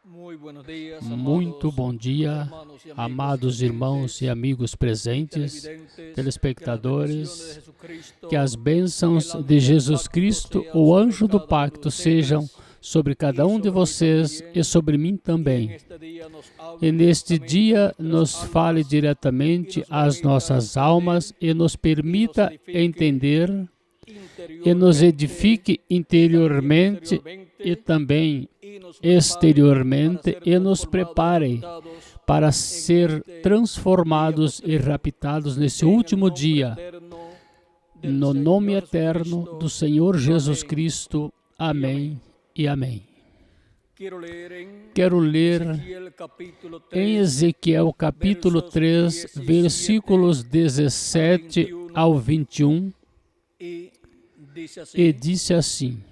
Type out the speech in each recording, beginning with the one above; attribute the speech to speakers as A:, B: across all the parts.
A: Muito bom dia, amados irmãos e amigos presentes, telespectadores, que as bênçãos de Jesus Cristo, o anjo do pacto, sejam sobre cada um de vocês e sobre mim também. E neste dia nos fale diretamente às nossas almas e nos permita entender e nos edifique interiormente e também exteriormente e nos prepare para ser transformados e raptados nesse último dia, no nome eterno do Senhor Jesus Cristo. Amém e amém. Quero ler em Ezequiel capítulo 3, versículos 17 ao 21, e disse assim,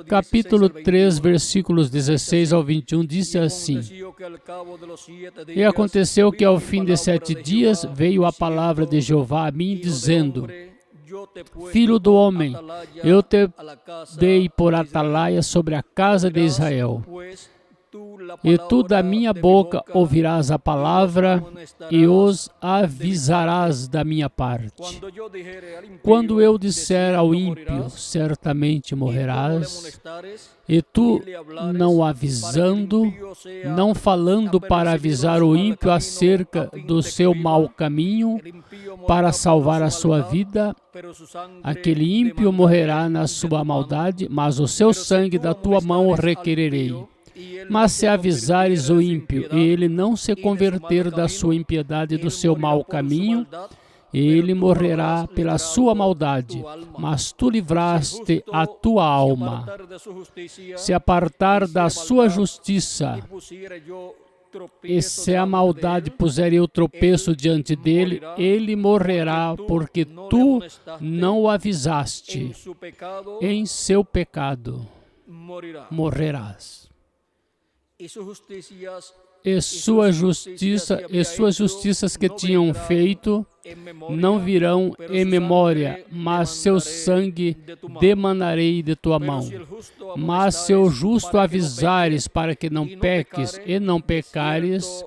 A: capítulo 3, versículos 16 ao 21, disse assim: E aconteceu que ao fim de 7 dias veio a palavra de Jeová a mim, dizendo: Filho do homem, eu te dei por atalaia sobre a casa de Israel. E tu da minha boca ouvirás a palavra e os avisarás da minha parte. Quando eu disser ao ímpio, certamente morrerás, e tu não avisando, não falando para avisar o ímpio acerca do seu mau caminho, para salvar a sua vida, aquele ímpio morrerá na sua maldade, mas o seu sangue da tua mão requererei. Mas se avisares o ímpio e ele não se converter da sua impiedade e do seu mau caminho, ele morrerá pela sua maldade, mas tu livraste a tua alma. Se apartar da sua justiça, e se a maldade puser eu tropeço diante dele, ele morrerá, porque tu não o avisaste. Em seu pecado morrerás. E suas justiças que tinham feito não virão em memória, mas seu sangue demandarei de tua mão. Mas se o justo avisares para que não peques e não pecares,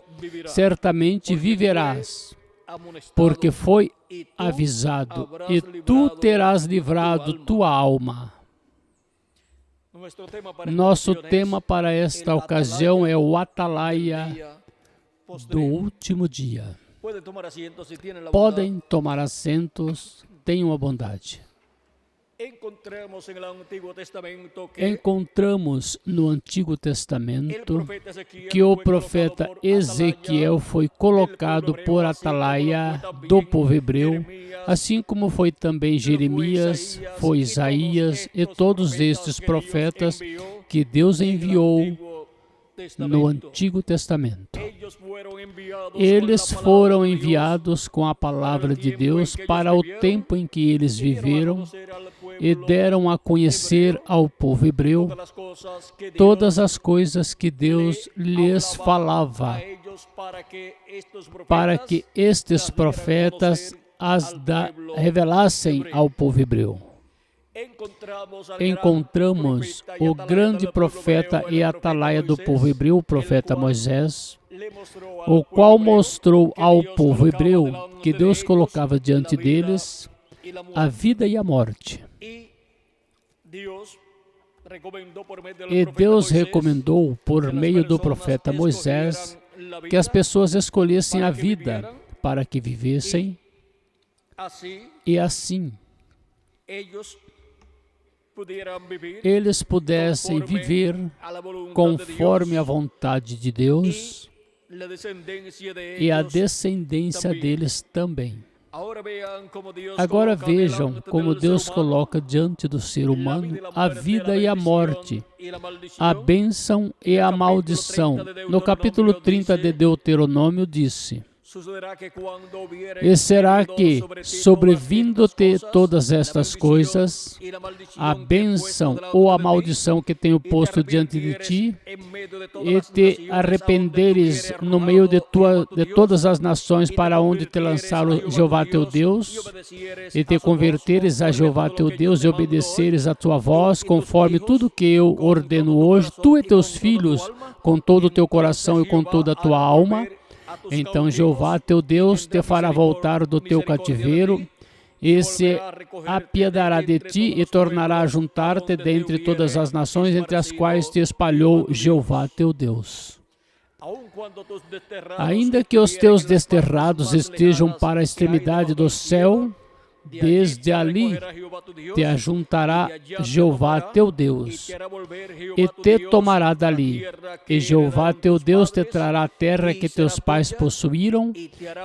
A: certamente viverás, porque foi avisado, e tu terás livrado tua alma. Nosso tema para esta ocasião é o atalaia do último dia. Podem tomar assentos, tenham a bondade. Encontramos no Antigo Testamento que o profeta Ezequiel foi colocado por atalaia do povo hebreu, assim como foi também Jeremias, foi Isaías e todos estes profetas que Deus enviou no Antigo Testamento. Eles foram enviados com a palavra de Deus para o tempo em que eles viveram e deram a conhecer ao povo hebreu todas as coisas que Deus lhes falava, para que estes profetas as revelassem ao povo hebreu. Encontramos o grande profeta e atalaia do povo hebreu, o profeta Moisés, o qual mostrou ao povo hebreu que Deus colocava diante deles a vida e a morte. E Deus recomendou, por meio do profeta Moisés, que as pessoas escolhessem a vida para que vivessem, e assim eles pudessem viver conforme a vontade de Deus e a descendência deles também. Agora vejam como Deus coloca diante do ser humano a vida e a morte, a bênção e a maldição. No capítulo 30 de Deuteronômio disse: E será que, sobrevindo-te todas estas coisas, a bênção ou a maldição que tenho posto diante de ti, e te arrependeres no meio de todas as nações para onde te lançaram Jeová teu Deus, e te converteres a Jeová teu Deus e obedeceres a tua voz, conforme tudo que eu ordeno hoje, tu e teus filhos, com todo o teu coração e com toda a tua alma, então Jeová teu Deus te fará voltar do teu cativeiro e se apiedará de ti e tornará a juntar-te dentre todas as nações entre as quais te espalhou Jeová teu Deus. Ainda que os teus desterrados estejam para a extremidade do céu, desde ali te ajuntará Jeová teu Deus, e te tomará dali. E Jeová teu Deus te trará a terra que teus pais possuíram,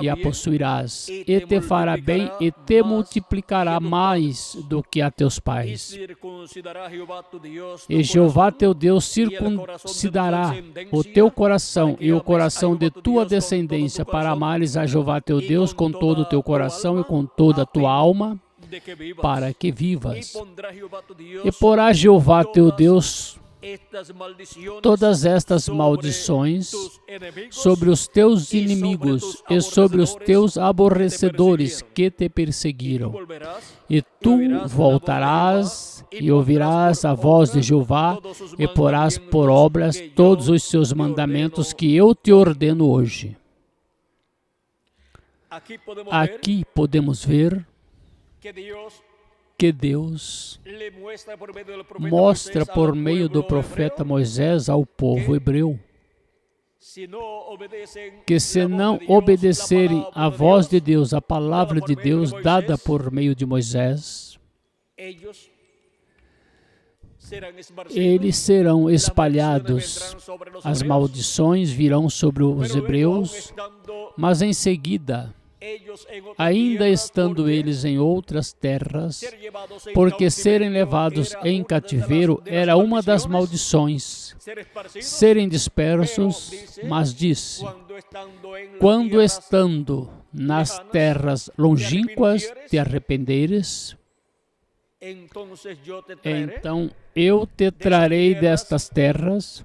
A: e a possuirás. E te fará bem e te multiplicará mais do que a teus pais. E Jeová teu Deus circuncidará o teu coração e o coração de tua descendência, para amares a Jeová teu Deus com todo o teu coração e com toda a tua alma, para que vivas. E porá Jeová teu Deus todas estas maldições sobre os teus inimigos e sobre os teus aborrecedores que te perseguiram. E tu voltarás e ouvirás a voz de Jeová e porás por obras todos os seus mandamentos que eu te ordeno hoje. Aqui podemos ver que Deus mostra por meio do profeta Moisés ao povo hebreu que, se não obedecerem à voz de Deus, a palavra de Deus dada por meio de Moisés, eles serão espalhados, as maldições virão sobre os hebreus, mas em seguida, ainda estando eles em outras terras, porque serem levados em cativeiro era uma das maldições, serem dispersos, mas disse, quando estando nas terras longínquas te arrependeres, então eu te trarei destas terras,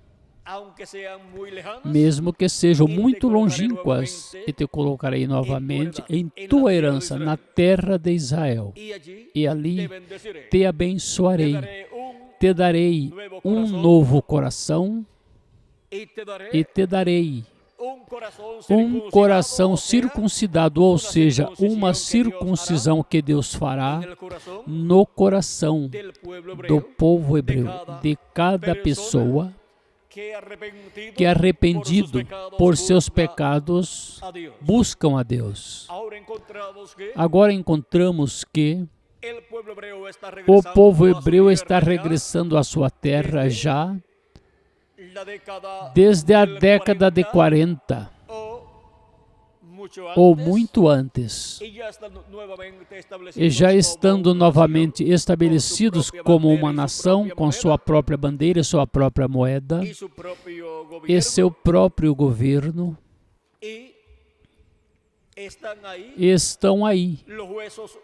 A: mesmo que sejam muito longínquas, e te colocarei novamente em tua herança, na terra de Israel. E ali te abençoarei, te darei um novo coração e te darei um coração circuncidado, ou seja, uma circuncisão que Deus fará no coração do povo hebreu, de cada pessoa que arrependido por seus pecados buscam a Deus. Agora encontramos que o povo hebreu está regressando à sua terra já desde a década de 40 ou muito antes, e já estando novamente estabelecidos como uma nação com sua própria bandeira, sua própria moeda e seu próprio governo, estão aí,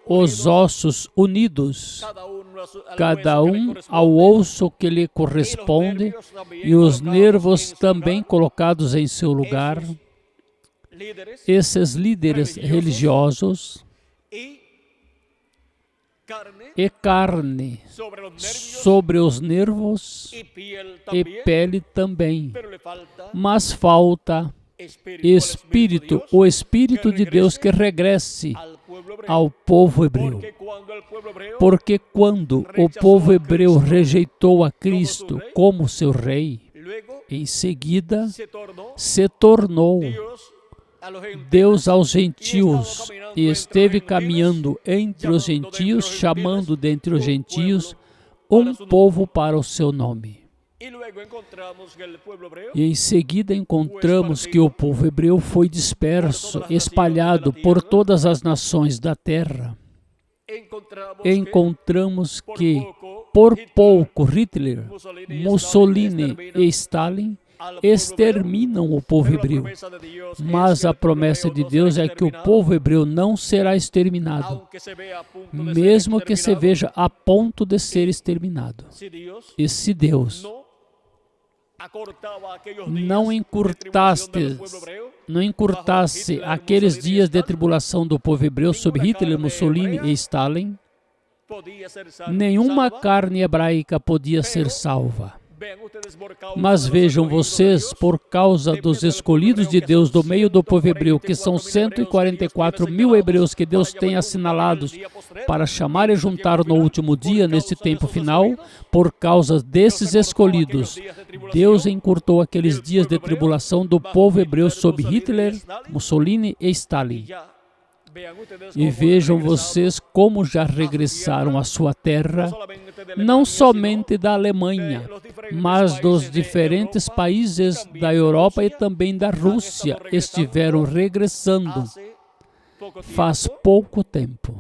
A: os ossos unidos, cada um ao osso que lhe corresponde, e os nervos também colocados em seu lugar. Esses líderes religiosos e carne sobre os nervos e pele também, mas falta Espírito, o Espírito de Deus que regresse ao povo hebreu. Porque quando o povo hebreu rejeitou a Cristo como seu rei, em seguida se tornou Deus aos gentios e esteve caminhando entre os gentios, chamando dentre os gentios um povo para o seu nome. E em seguida encontramos que o povo hebreu foi disperso, espalhado por todas as nações da terra. Encontramos que, por pouco, Hitler, Mussolini e Stalin exterminam o povo hebreu. Mas a promessa de Deus é que o povo hebreu não será exterminado, mesmo que se veja a ponto de ser exterminado. E se Deus não encurtasse aqueles dias de tribulação do povo hebreu sob Hitler, Mussolini e Stalin, nenhuma carne hebraica podia ser salva. Mas vejam vocês, por causa dos escolhidos de Deus do meio do povo hebreu, que são 144 mil hebreus que Deus tem assinalados para chamar e juntar no último dia, neste tempo final, por causa desses escolhidos, Deus encurtou aqueles dias de tribulação do povo hebreu sob Hitler, Mussolini e Stalin. E vejam vocês como já regressaram à sua terra, não somente da Alemanha, mas dos diferentes países da Europa e também da Rússia estiveram regressando faz pouco tempo,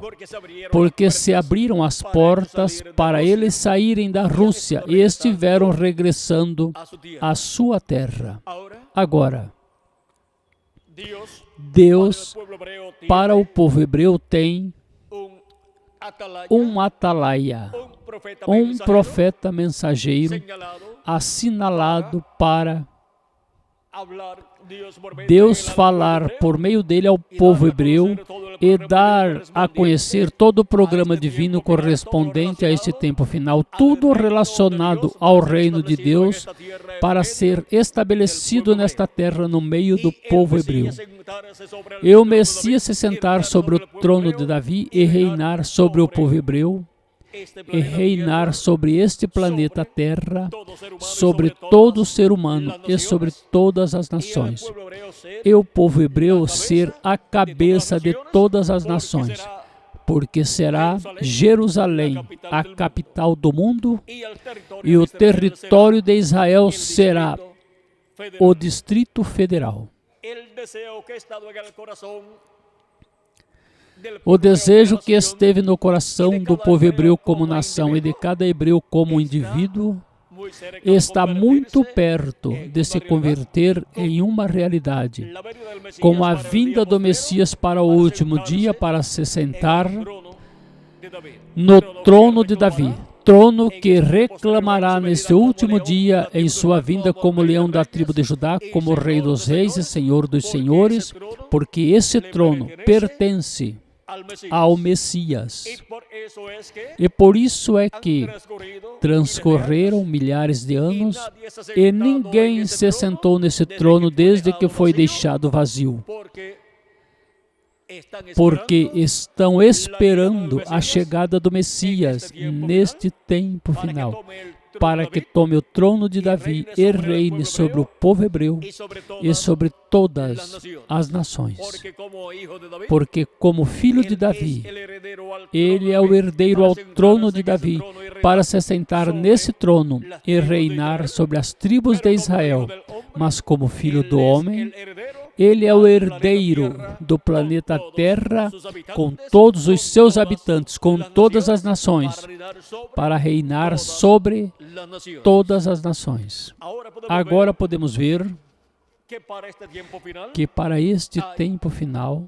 A: porque se abriram as portas para eles saírem da Rússia e estiveram regressando à sua terra. Agora, Deus, para o povo hebreu, tem um atalaia, um profeta mensageiro assinalado para Deus falar por meio dele ao povo hebreu e dar a conhecer todo o programa divino correspondente a este tempo final, tudo relacionado ao reino de Deus para ser estabelecido nesta terra no meio do povo hebreu. E o Messias se sentar sobre o trono de Davi e reinar sobre o povo hebreu, e reinar sobre este planeta Terra, sobre todo ser humano e sobre todas as nações. E o povo hebreu ser a cabeça de todas as nações, porque será Jerusalém a capital do mundo e o território de Israel será o Distrito Federal. O desejo que esteve no coração do povo hebreu como nação e de cada hebreu como indivíduo está muito perto de se converter em uma realidade, com a vinda do Messias para o último dia para se sentar no trono de Davi, trono que reclamará neste último dia em sua vinda como leão da tribo de Judá, como rei dos reis e senhor dos senhores, porque esse trono pertence ao Messias. E por isso é que transcorreram milhares de anos e ninguém se sentou nesse trono desde que foi deixado vazio, porque estão esperando a chegada do Messias neste tempo final, para que tome o trono de Davi e reine sobre o povo hebreu e sobre todas as nações. Porque como filho de Davi, ele é o herdeiro ao trono de Davi, para se sentar nesse trono e reinar sobre as tribos de Israel. Mas como filho do homem, ele é o herdeiro do planeta Terra, com todos os seus habitantes, com todas as nações, para reinar sobre todas as nações. Agora podemos ver que para este tempo final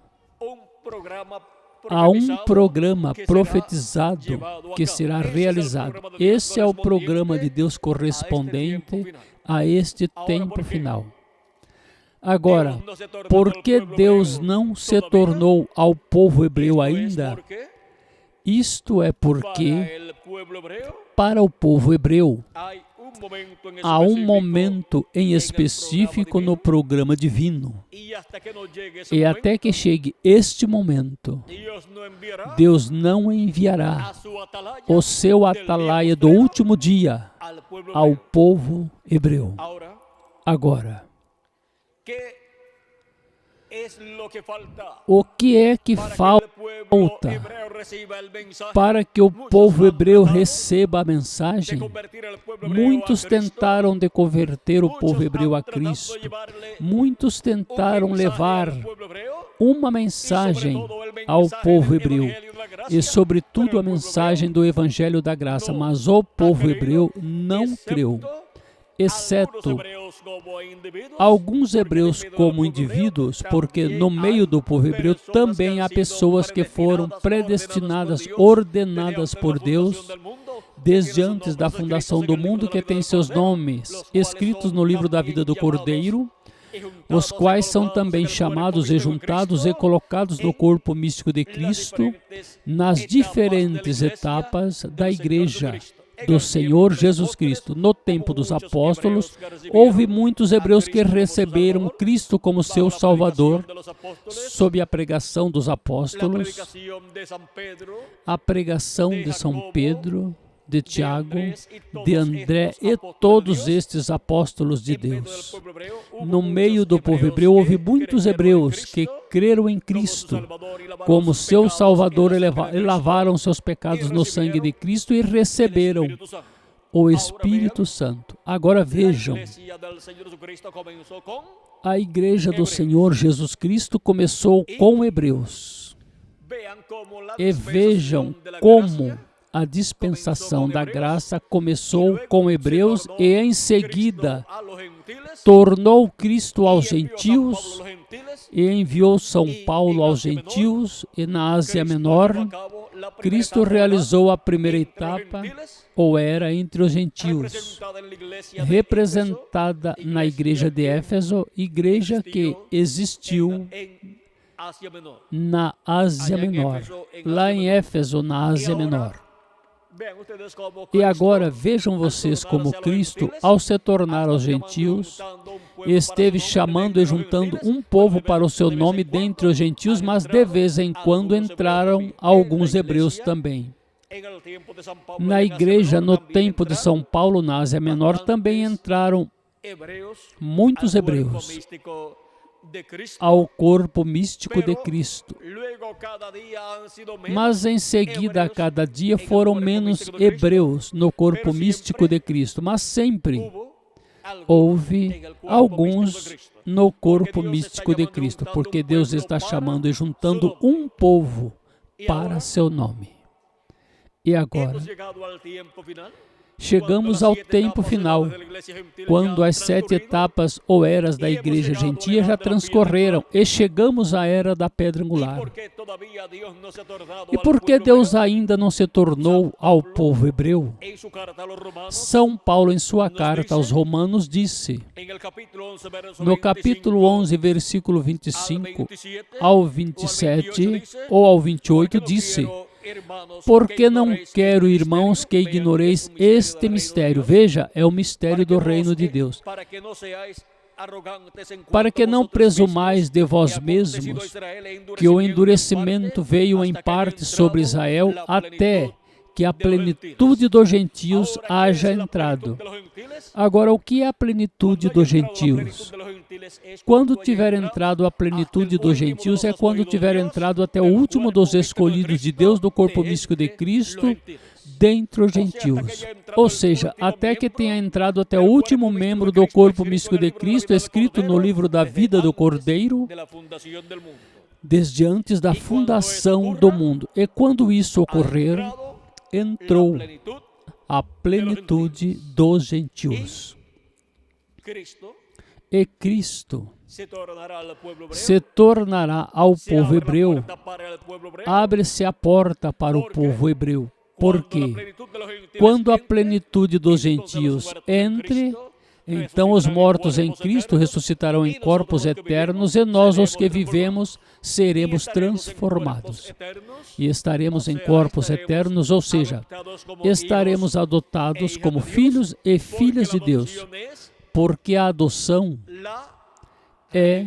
A: há um programa profetizado que será realizado. Esse é o programa de Deus correspondente a este tempo final. Agora, por que Deus não se tornou ao povo hebreu ainda? Isto é porque, para o povo hebreu, há um momento em específico no programa divino. E até que chegue este momento, Deus não enviará o seu atalaia do último dia ao povo hebreu. Agora, o que é que falta para que o povo hebreu receba a mensagem? Muitos tentaram de converter o povo hebreu a Cristo. Muitos tentaram levar uma mensagem ao povo hebreu e, sobretudo, a mensagem do Evangelho da Graça, mas o povo hebreu não creu. exceto alguns hebreus como indivíduos, porque no meio do povo hebreu também há pessoas que foram predestinadas, ordenadas por Deus desde antes da fundação do mundo, que têm seus nomes escritos no livro da vida do Cordeiro, os quais são também chamados e juntados e colocados no corpo místico de Cristo nas diferentes etapas da Igreja do Senhor Jesus Cristo. No tempo dos apóstolos, houve muitos hebreus que receberam Cristo como seu Salvador sob a pregação dos apóstolos, a pregação de São Pedro, de Tiago, de André e todos estes apóstolos de Deus. No meio do povo hebreu houve muitos hebreus que creram em Cristo como seu Salvador e lavaram seus pecados no sangue de Cristo e receberam o Espírito Santo. Agora vejam, a Igreja do Senhor Jesus Cristo começou com hebreus. E vejam como a dispensação da graça começou com hebreus e em seguida tornou Cristo aos gentios e enviou São Paulo aos gentios, e na Ásia Menor Cristo realizou a primeira etapa, ou era entre os gentios, representada na igreja de Éfeso, igreja que existiu na Ásia Menor, lá em Éfeso, na Ásia Menor. E agora vejam vocês como Cristo, ao se tornar aos gentios, esteve chamando e juntando um povo para o seu nome dentre os gentios, mas de vez em quando entraram alguns hebreus também. Na igreja, no tempo de São Paulo, na Ásia Menor, também entraram muitos hebreus ao corpo místico de Cristo. Mas em seguida, a cada dia, foram menos hebreus no corpo místico de Cristo. Mas sempre houve alguns no corpo místico de Cristo, porque Deus está chamando e juntando um povo para seu nome. E agora, chegamos ao tempo final, quando as 7 etapas ou eras da igreja gentia já transcorreram e chegamos à era da pedra angular. E por que Deus ainda não se tornou ao povo hebreu? São Paulo, em sua carta aos Romanos, disse, no capítulo 11, versículo 25 ao 27 ou ao 28, disse: porque não quero, irmãos, que ignoreis este mistério. Veja, é o mistério do reino de Deus. Para que não presumais de vós mesmos que o endurecimento veio em parte sobre Israel até que a plenitude dos gentios haja entrado. Agora, o que é a plenitude dos gentios? Quando tiver entrado a plenitude dos gentios, é quando tiver entrado até o último dos escolhidos de Deus do corpo místico de Cristo dentre os gentios. Ou seja, até que tenha entrado até o último membro do corpo místico de Cristo, escrito no livro da vida do Cordeiro, desde antes da fundação do mundo. E quando isso ocorrer, entrou a plenitude dos gentios. E Cristo se tornará ao povo hebreu. Abre-se a porta para o povo hebreu. Porque quando a plenitude dos gentios entre, então os mortos em Cristo ressuscitarão em corpos eternos e nós, os que vivemos, seremos transformados. E estaremos em corpos eternos, ou seja, estaremos adotados como filhos e filhas de Deus. Porque a adoção é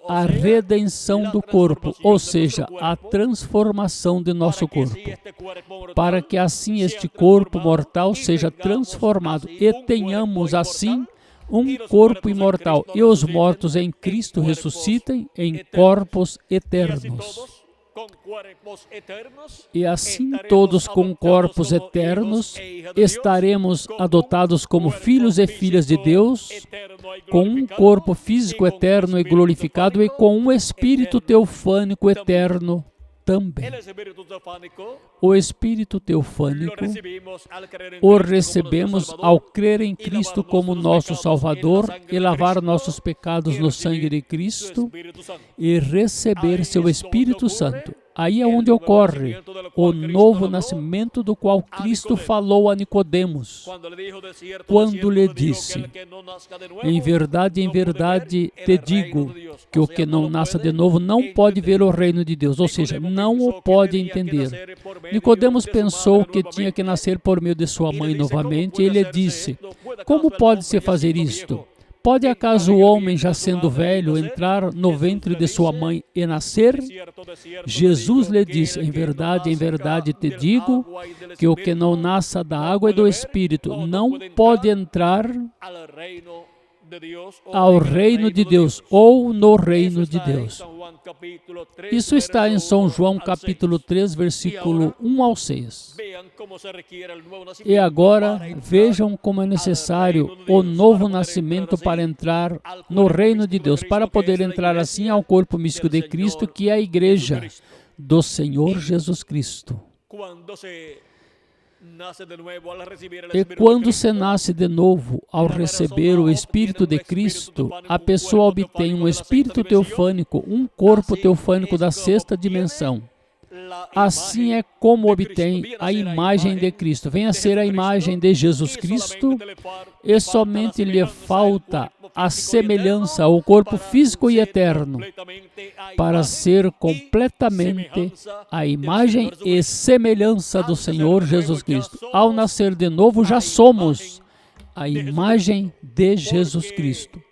A: a redenção do corpo, ou seja, a transformação de nosso corpo, para que assim este corpo mortal seja transformado e tenhamos assim um corpo imortal e os mortos em Cristo ressuscitem em corpos eternos. E assim todos com corpos eternos estaremos adotados como filhos e filhas de Deus, com um corpo físico eterno e glorificado e com um espírito teofânico eterno também. O Espírito teofânico o recebemos ao crer em Cristo como nosso Salvador e lavar nossos pecados no sangue de Cristo e receber seu Espírito Santo. Aí é onde ocorre o novo nascimento do qual Cristo falou a Nicodemos, quando lhe disse: em verdade, te digo que o que não nasce de novo não pode ver o reino de Deus, ou seja, não o pode entender. Nicodemos pensou que tinha que nascer por meio de sua mãe novamente, e ele disse: como pode-se fazer isto? Pode acaso o homem, já sendo velho, entrar no ventre de sua mãe e nascer? Jesus lhe disse: em verdade te digo que o que não nasce da água e do Espírito não pode entrar ao reino de Deus ou no reino de Deus. Isso está em São João capítulo 3, versículo 1 ao 6. E agora vejam como é necessário o novo nascimento para entrar no reino de Deus, para poder entrar assim ao corpo místico de Cristo, que é a igreja do Senhor Jesus Cristo. E quando se nasce de novo, ao receber o Espírito de Cristo, a pessoa obtém um espírito teofânico, um corpo teofânico da sexta dimensão. Assim é como obtém a imagem de Cristo. Vem a ser a imagem de Jesus Cristo e somente lhe falta a semelhança ao corpo físico e eterno para ser completamente a imagem e semelhança do Senhor Jesus Cristo. Ao nascer de novo, já somos a imagem de Jesus Cristo,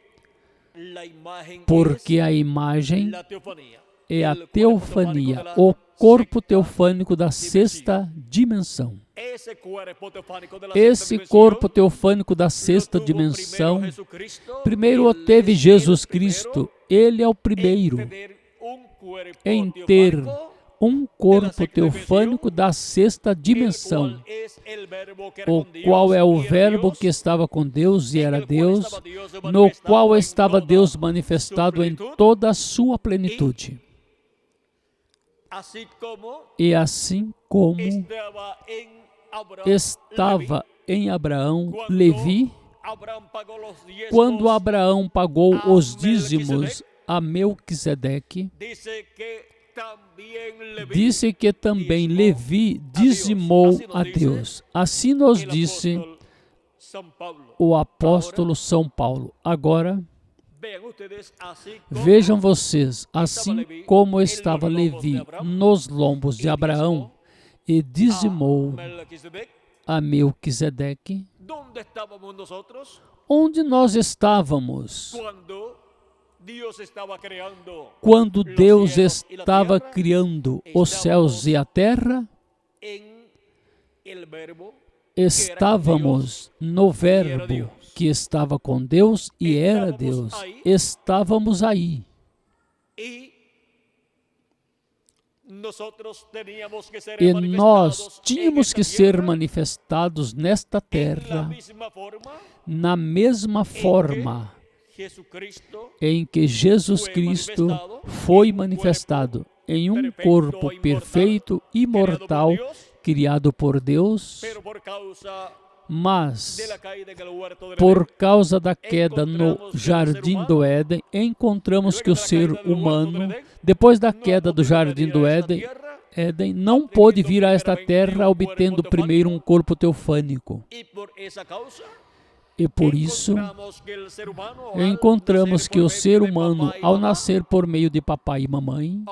A: porque a imagem é a teofania, o corpo teofânico da sexta dimensão. Esse corpo teofânico da sexta dimensão, primeiro o teve Jesus Cristo. Ele é o primeiro em ter um corpo teofânico da sexta dimensão, o qual é o Verbo que estava com Deus e era Deus, no qual estava Deus manifestado em toda a sua plenitude. E assim como estava em Abraão, Levi, quando Abraão pagou os dízimos a Melquisedeque, disse que também Levi dizimou a Deus. Assim nos disse o apóstolo São Paulo. Agora, vejam vocês, assim como estava Levi nos lombos de Abraão e dizimou a Melquisedeque, onde nós estávamos quando Deus estava criando os céus e a terra? Estávamos no Verbo que estava com Deus e era Deus. Estávamos aí. E nós tínhamos que ser manifestados nesta terra na mesma forma em que Jesus Cristo foi manifestado, em um corpo perfeito, imortal, criado por Deus, mas por causa da queda no Jardim do Éden, encontramos que o ser humano, depois da queda do Jardim do Éden, não pôde vir a esta terra obtendo primeiro um corpo teofânico. E por isso, encontramos que o ser humano, ao nascer por meio de papai e mamãe,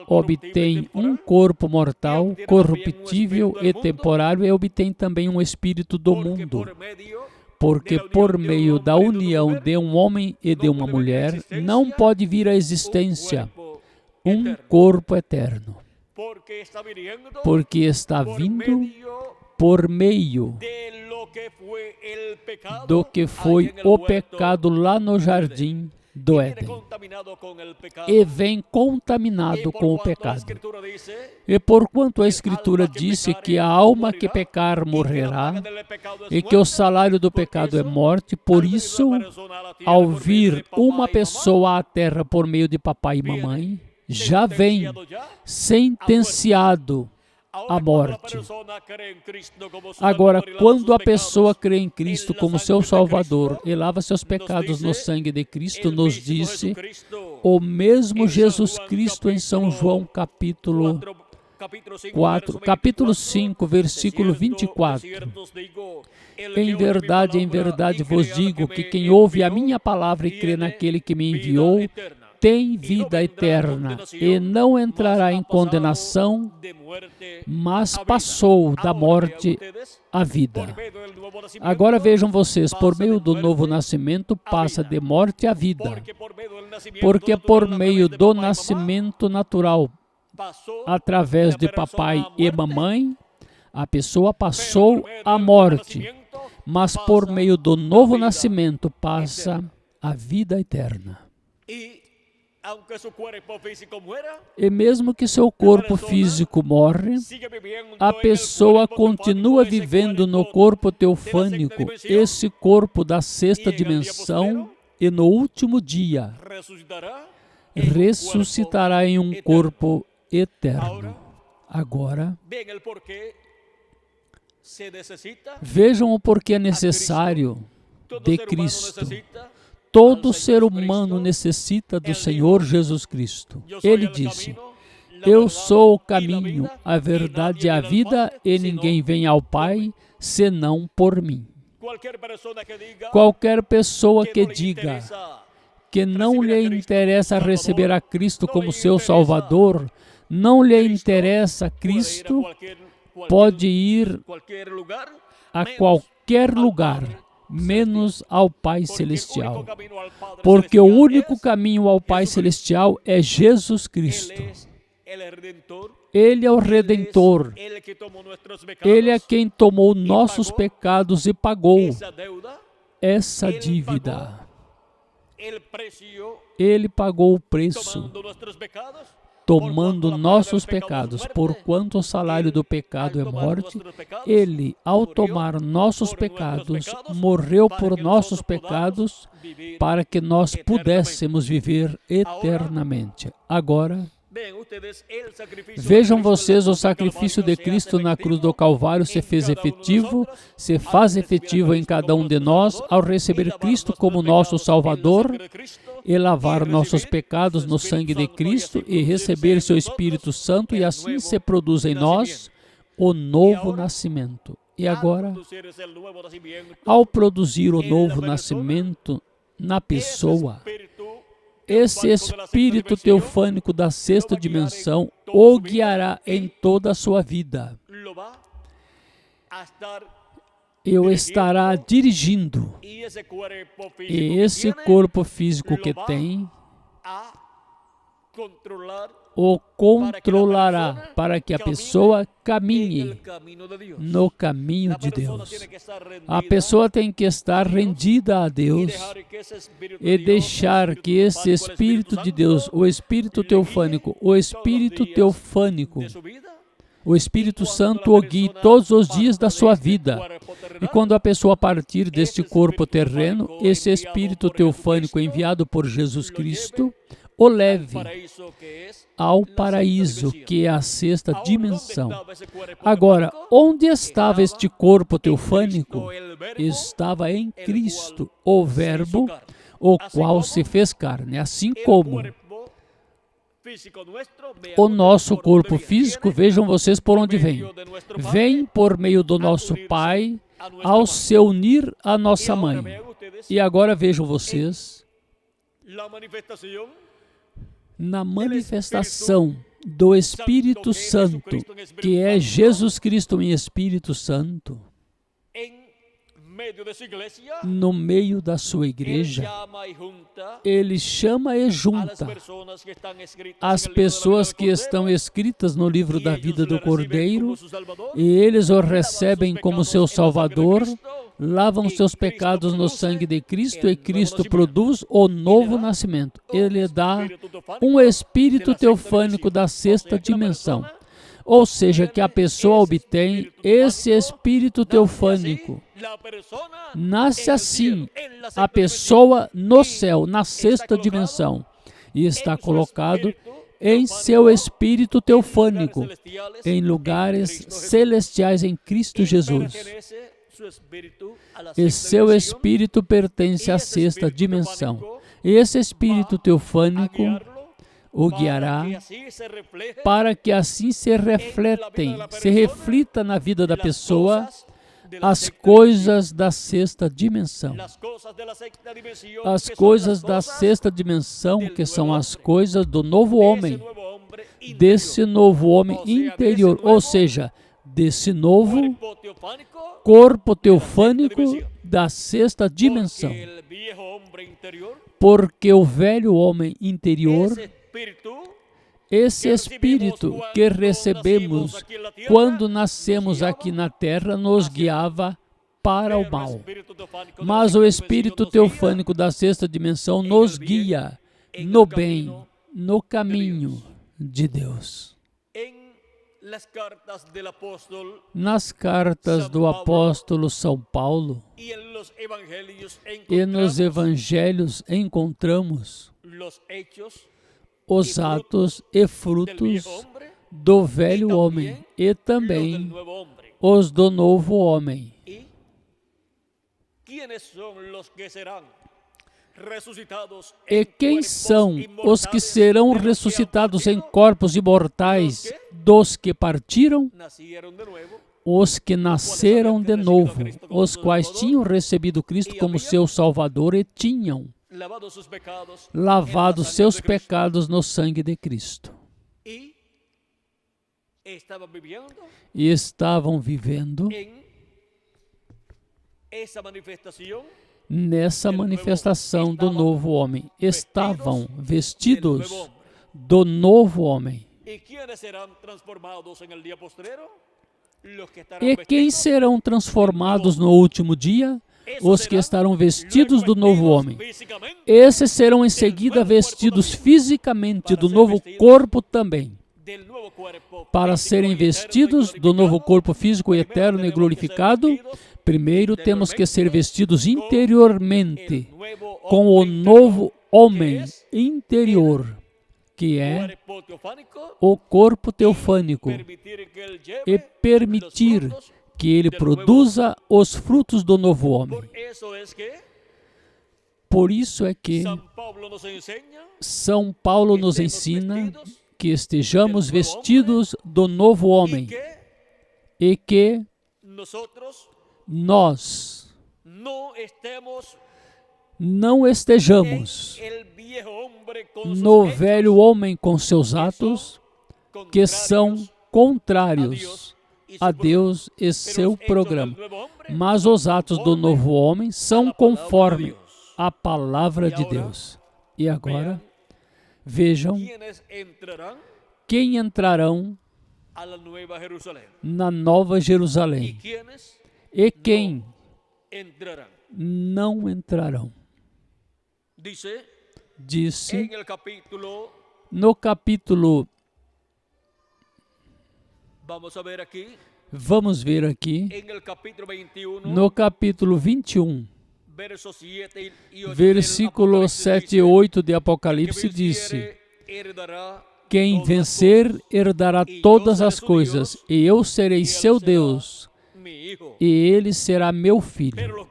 A: obtém um corpo mortal, corruptível e temporário, e obtém também um espírito do mundo. Porque por meio da união de um homem e de uma mulher, não pode vir à existência um corpo eterno. Porque está vindo por meio do que foi o pecado lá no Jardim do Éden, e vem contaminado com o pecado. E porquanto a Escritura disse que a alma que pecar morrerá, e que o salário do pecado é morte, por isso, ao vir uma pessoa à terra por meio de papai e mamãe, já vem sentenciado à morte. Agora, quando a pessoa crê em Cristo como seu Salvador e lava seus pecados no sangue de Cristo, nos disse o mesmo Jesus Cristo em São João capítulo 5, versículo 24. Em verdade vos digo que quem ouve a minha palavra e crê naquele que me enviou, tem vida eterna e não entrará em condenação, mas passou da morte à vida. Agora vejam vocês, por meio do novo nascimento passa de morte à vida, porque por meio do nascimento natural, através de papai e mamãe, a pessoa passou à morte, mas por meio do novo nascimento passa à vida eterna. E mesmo que seu corpo físico morre, a pessoa continua vivendo no corpo teofânico, esse corpo da sexta dimensão, e no último dia ressuscitará em um corpo eterno. Agora, vejam o porquê é necessário de Cristo. Todo ser humano necessita do Senhor Jesus Cristo. Ele disse: eu sou o caminho, a verdade e a vida, e ninguém vem ao Pai senão por mim. Qualquer pessoa que diga que não lhe interessa receber a Cristo como seu Salvador, não lhe interessa Cristo, pode ir a qualquer lugar, menos ao Pai Celestial. Porque o único caminho ao Pai Celestial é Jesus Cristo. Ele é o Redentor. Ele é quem tomou nossos pecados e pagou essa dívida. Ele pagou o preço, tomando nossos pecados, porquanto o salário do pecado é morte. Ele, ao tomar nossos pecados, morreu por nossos pecados, para que nós pudéssemos viver eternamente. Agora, vejam vocês, o sacrifício de Cristo na cruz do Calvário se fez efetivo, se faz efetivo em cada um de nós, ao receber Cristo como nosso Salvador, e lavar nossos pecados no sangue de Cristo, e receber seu Espírito Santo, e assim se produz em nós o novo nascimento. E agora, ao produzir o novo nascimento na pessoa, esse espírito teofânico da sexta dimensão o guiará em toda a sua vida. E o estará dirigindo. E esse corpo físico que tem o controlará para que a pessoa caminhe no caminho de Deus. A pessoa tem que estar rendida a Deus e deixar que esse Espírito de Deus, o Espírito teofânico, o Espírito Santo o guie todos os dias da sua vida. E quando a pessoa partir deste corpo terreno, esse Espírito teofânico enviado por Jesus Cristo o leve ao paraíso, que é a sexta dimensão. Agora, onde estava este corpo teofânico? Estava em Cristo, o Verbo, o qual se fez carne, assim como o nosso corpo físico. Vejam vocês por onde vem. Vem por meio do nosso Pai, ao se unir à nossa mãe. E agora vejam vocês, na manifestação do Espírito Santo, que é Jesus Cristo em Espírito Santo, no meio da sua igreja, ele chama e junta as pessoas que estão escritas no livro da vida do Cordeiro, e eles o recebem como seu Salvador, lavam seus pecados no sangue de Cristo, e Cristo produz o novo nascimento. Ele dá um espírito teofânico da sexta dimensão, ou seja, que a pessoa obtém esse espírito teofânico. Nasce assim a pessoa no céu, na sexta dimensão, e está colocado em seu espírito teofânico, em lugares celestiais em Cristo Jesus. E seu espírito pertence à sexta dimensão. E esse espírito teofânico o guiará para que assim se reflita na vida da pessoa as coisas da sexta dimensão. As coisas da sexta dimensão, que são as coisas do novo homem, desse novo homem interior, ou seja, desse novo corpo teofânico da sexta dimensão. Porque o velho homem interior, esse espírito que recebemos quando nascemos aqui na terra, nos guiava para o mal. Mas o espírito teofânico da sexta dimensão nos guia no bem, no caminho de Deus. Nas cartas do apóstolo São Paulo e nos evangelhos encontramos os atos e frutos do velho homem e também os do novo homem. E quem são os que serão ressuscitados em corpos imortais dos que partiram? Os que nasceram de novo, os quais tinham recebido Cristo como seu Salvador e tinham lavado seus pecados no sangue de Cristo. E estavam vivendo nessa manifestação do novo homem. Estavam vestidos do novo homem. E quem serão transformados no último dia? Os que estarão vestidos do novo homem. Esses serão em seguida vestidos fisicamente do novo corpo também. Para serem vestidos do novo corpo físico eterno e glorificado, primeiro temos que ser vestidos interiormente com o novo homem interior, que é o corpo teofânico, e permitir que ele produza os frutos do novo homem. Por isso é que São Paulo nos ensina que estejamos vestidos do novo homem e que nós não estejamos no velho homem com seus atos que são contrários a Deus e seu programa. Mas os atos do novo homem são conforme a palavra de Deus. E agora, vejam quem entrarão na Nova Jerusalém e quem não entrarão. Disse no capítulo, vamos ver aqui, no capítulo 21, versículo 7 e 8 de Apocalipse, disse: quem vencer herdará todas as coisas, e eu serei seu Deus, e ele será meu filho.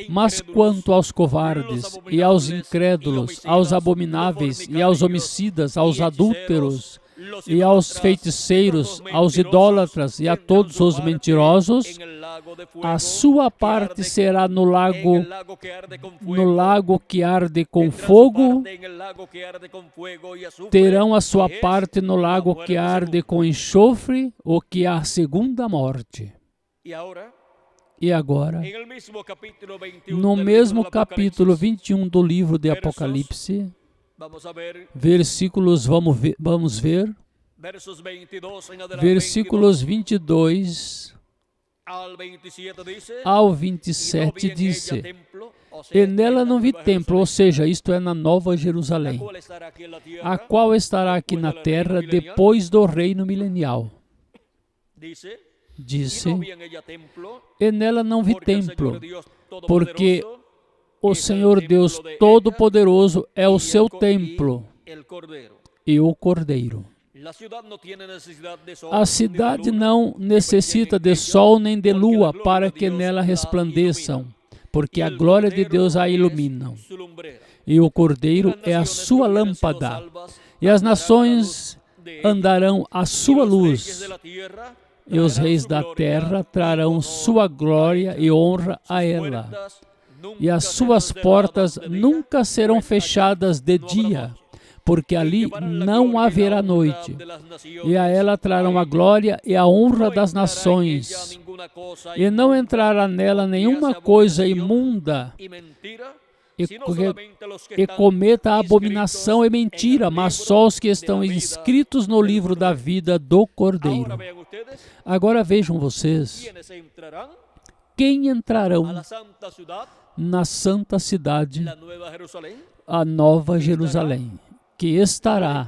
A: Mas quanto aos covardes, e aos incrédulos, aos abomináveis, e aos homicidas, aos adúlteros, e aos feiticeiros, aos idólatras e a todos os mentirosos, a sua parte será no lago que arde com fogo, terão a sua parte no lago que arde com enxofre, o que é a segunda morte. E agora, no mesmo capítulo 21 do livro de Apocalipse, versículos, vamos ver, versículos 22 ao 27 disse: e nela não vi templo, ou seja, isto é na Nova Jerusalém, a qual estará aqui na terra depois do reino milenial. Disse: e nela não vi templo, porque o Senhor Deus Todo-Poderoso é o seu templo, e o Cordeiro. A cidade não necessita de sol nem de lua para que nela resplandeçam, porque a glória de Deus a ilumina. E o Cordeiro é a sua lâmpada, e as nações andarão à sua luz, e os reis da terra trarão sua glória e honra a ela. E as suas portas nunca serão fechadas de dia, porque ali não haverá noite. E a ela trarão a glória e a honra das nações. E não entrará nela nenhuma coisa imunda e cometa abominação e mentira, mas só os que estão inscritos no livro da vida do Cordeiro. Agora vejam vocês, quem entrarão na santa cidade, a Nova Jerusalém, que estará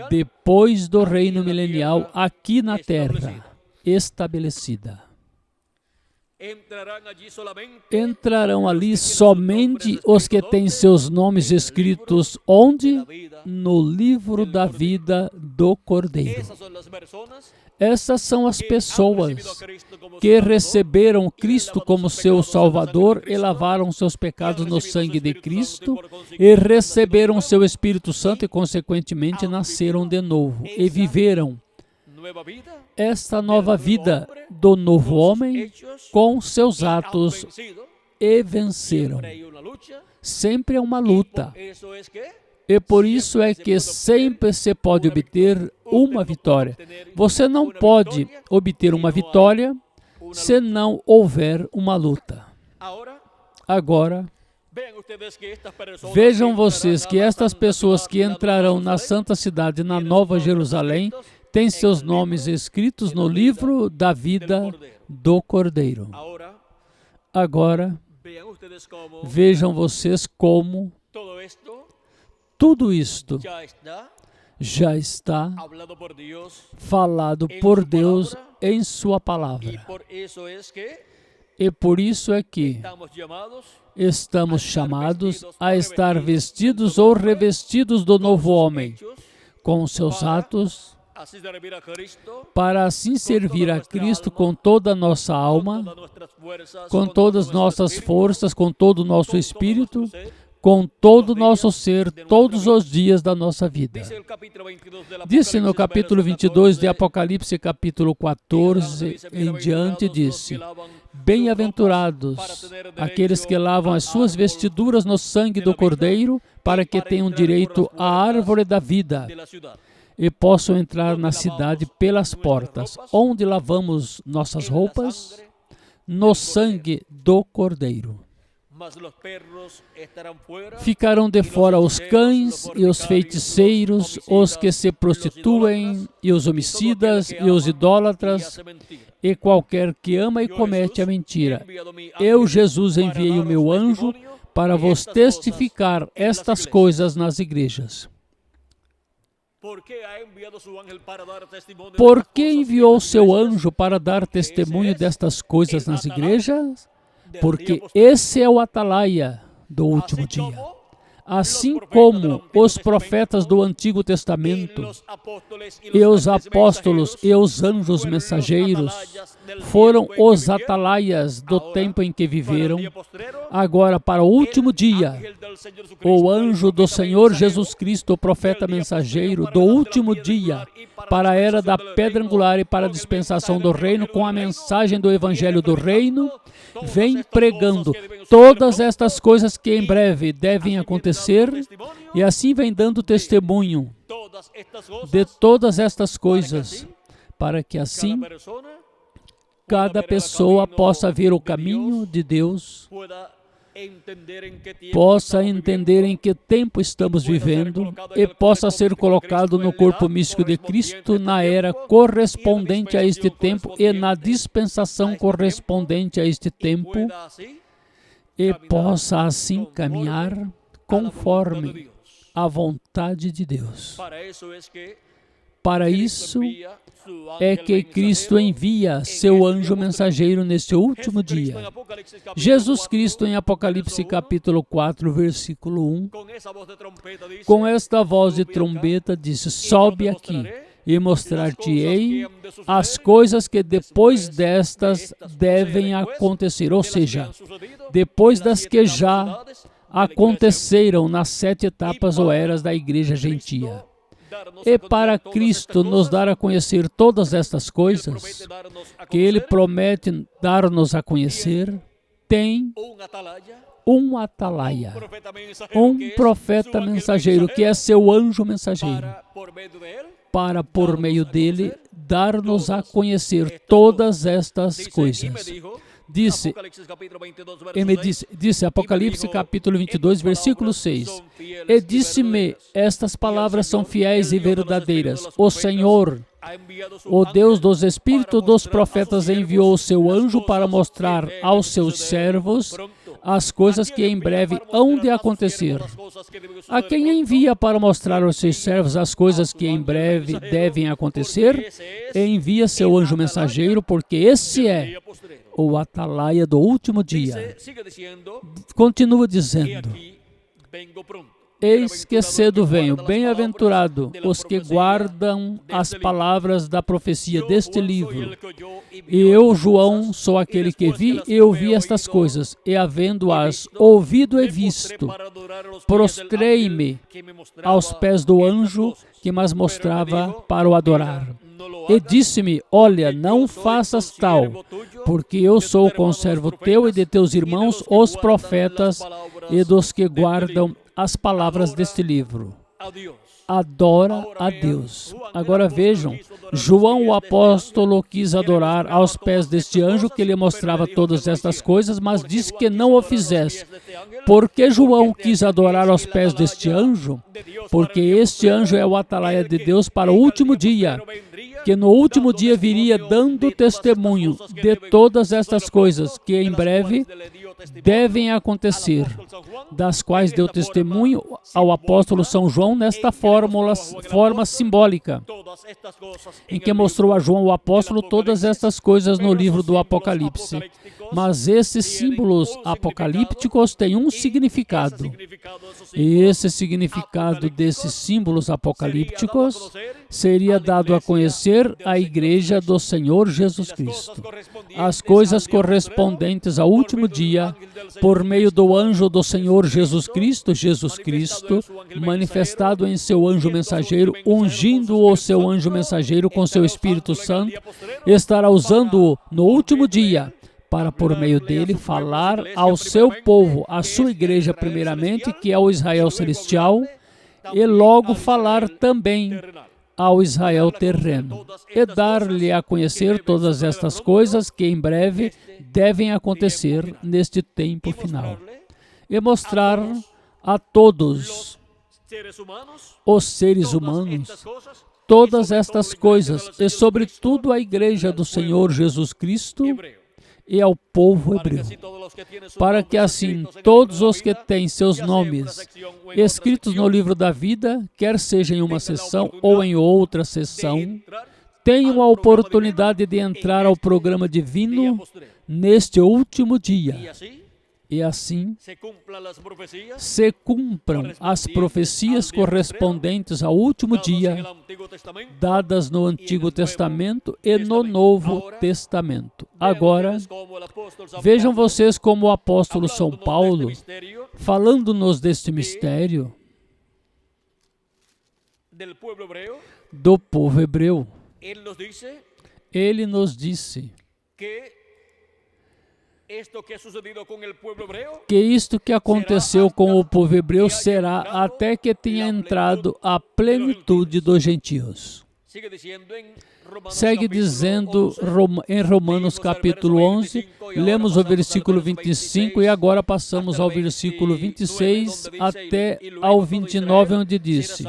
A: depois do reino milenial aqui na terra, estabelecida. Entrarão ali somente os que têm seus nomes escritos onde? No livro da vida do Cordeiro. Essas são as pessoas que receberam Cristo como seu Salvador e lavaram seus pecados no sangue de Cristo e receberam seu Espírito Santo e, consequentemente, nasceram de novo e viveram esta nova vida do novo homem com seus atos e venceram. Sempre é uma luta. E por isso é que sempre se pode obter uma vitória. Você não pode obter uma vitória se não houver uma luta. Agora, vejam vocês que estas pessoas que entrarão na Santa Cidade, na Nova Jerusalém, têm seus nomes escritos no livro da vida do Cordeiro. Agora, vejam vocês como tudo isto já está falado por Deus em sua palavra. E por isso é que estamos chamados a estar vestidos ou revestidos do novo homem, com seus atos, para assim servir a Cristo com toda a nossa alma, com todas as nossas forças, com todo o nosso espírito, com todo o nosso ser, todos os dias da nossa vida. Disse no capítulo 22 de Apocalipse, capítulo 14 em diante, disse: bem-aventurados aqueles que lavam as suas vestiduras no sangue do Cordeiro, para que tenham direito à árvore da vida e possam entrar na cidade pelas portas. Onde lavamos nossas roupas? No sangue do Cordeiro. Ficarão de fora os cães e os feiticeiros, os que se prostituem, e os homicidas, e os idólatras, e qualquer que ama e comete a mentira. Eu, Jesus, enviei o meu anjo para vos testificar estas coisas nas igrejas. Por que enviou seu anjo para dar testemunho destas coisas nas igrejas? Porque esse é o atalaia do último dia. Assim como os profetas do Antigo Testamento e os apóstolos e os anjos mensageiros foram os atalaias do tempo em que viveram, agora para o último dia, o anjo do Senhor Jesus Cristo, o profeta mensageiro do último dia, para a era da pedra angular e para a dispensação do reino, com a mensagem do Evangelho do Reino, vem pregando todas estas coisas que em breve devem acontecer, e assim vem dando testemunho de todas estas coisas, para que assim cada pessoa possa ver o caminho de Deus, possa entender em que tempo estamos vivendo e possa ser colocado no corpo místico de Cristo na era correspondente a este tempo e na dispensação correspondente a este tempo e possa assim caminhar conforme a vontade de Deus. Para isso é que Cristo envia seu anjo mensageiro neste último dia. Jesus Cristo, em Apocalipse capítulo 4, versículo 1, com esta voz de trombeta, disse: sobe aqui e mostrar-te-ei as coisas que depois destas devem acontecer. Ou seja, depois das que já aconteceram nas 7 etapas ou eras da igreja gentia. E para Cristo nos dar a conhecer todas estas coisas, que Ele promete dar-nos a conhecer, tem um atalaia, um profeta mensageiro, que é seu anjo mensageiro, para, por meio dele, dar-nos a conhecer todas estas coisas. Disse Apocalipse capítulo 22, versículo 6, e disse-me, estas palavras são fiéis e verdadeiras. O Senhor, o Deus dos Espíritos dos profetas, enviou o seu anjo para mostrar aos seus servos as coisas que em breve hão de acontecer. A quem envia para mostrar aos seus servos as coisas que em breve devem acontecer, envia seu anjo mensageiro, porque esse é o atalaia do último dia. Continua dizendo: eis que cedo venho, bem-aventurado os que guardam as palavras da profecia deste livro. E eu, João, sou aquele que vi e ouvi estas coisas, e havendo-as ouvido e visto, prostrei-me aos pés do anjo que mas mostrava para o adorar. E disse-me: olha, não faças tal, porque eu sou o conservo teu e de teus irmãos, os profetas, e dos que guardam as palavras deste livro. Adora a Deus. Agora vejam, João o apóstolo quis adorar aos pés deste anjo que lhe mostrava todas estas coisas, mas disse que não o fizesse. Por que João quis adorar aos pés deste anjo? Porque este anjo é o atalaia de Deus para o último dia, que no último dia viria dando testemunho de todas estas coisas que em breve devem acontecer, das quais deu testemunho ao apóstolo São João nesta forma simbólica, em que mostrou a João o apóstolo todas estas coisas no livro do Apocalipse. Mas esses símbolos apocalípticos têm um significado. E esse significado desses símbolos apocalípticos seria dado a conhecer à Igreja do Senhor Jesus Cristo. As coisas correspondentes ao último dia, por meio do anjo do Senhor Jesus Cristo, manifestado em seu anjo mensageiro, ungindo o seu anjo mensageiro com seu Espírito Santo, estará usando-o no último dia, para por meio dele falar ao seu povo, à sua igreja primeiramente, que é o Israel celestial, e logo falar também ao Israel terreno, e dar-lhe a conhecer todas estas coisas que em breve devem acontecer neste tempo final, e mostrar a todos os seres humanos todas estas coisas, e sobretudo a igreja do Senhor Jesus Cristo e ao povo hebreu, para que assim todos os que têm seus nomes escritos no livro da vida, quer seja em uma sessão ou em outra sessão, tenham a oportunidade de entrar ao programa divino neste último dia. E assim se cumpram as profecias correspondentes ao último dia, dadas no Antigo Testamento e no Novo Testamento. Agora, vejam vocês como o apóstolo São Paulo, falando-nos deste mistério do povo hebreu, ele nos disse que isto que aconteceu com o povo hebreu será até que tenha entrado a plenitude dos gentios. Segue dizendo em Romanos capítulo 11, Lemos o versículo 25 e agora passamos ao versículo 26 até ao 29, onde disse: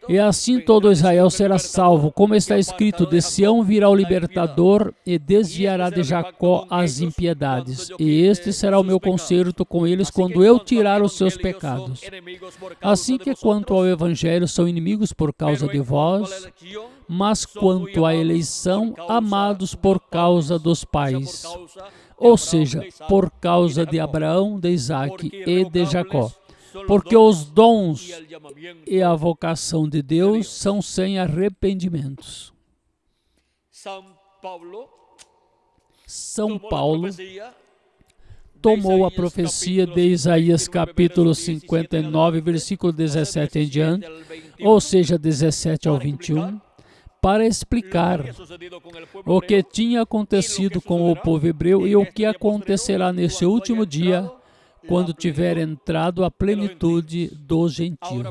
A: E assim todo Israel será salvo, como está escrito: de Sião virá o libertador e desviará de Jacó as impiedades. E este será o meu concerto com eles quando eu tirar os seus pecados. Assim que quanto ao evangelho são inimigos por causa de vós, mas quanto à eleição, amados por causa dos pais, ou seja, por causa de Abraão, de Isaque e de Jacó. Porque os dons e a vocação de Deus são sem arrependimentos. São Paulo tomou a profecia de Isaías capítulo 59, versículo 17 em diante, ou seja, 17 ao 21, para explicar o que tinha acontecido com o povo hebreu e o que acontecerá nesse último dia, quando tiver entrado a plenitude dos gentios.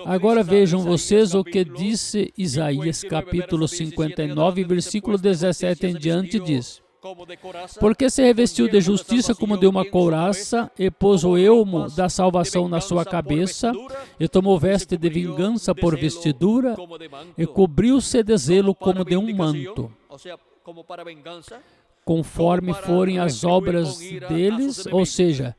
A: Agora vejam vocês o que disse Isaías capítulo 59, versículo 17 em diante, diz: Porque se revestiu de justiça como de uma couraça, e pôs o elmo da salvação na sua cabeça, e tomou veste de vingança por vestidura, e cobriu-se de zelo como de um manto. Conforme forem as obras deles, ou seja,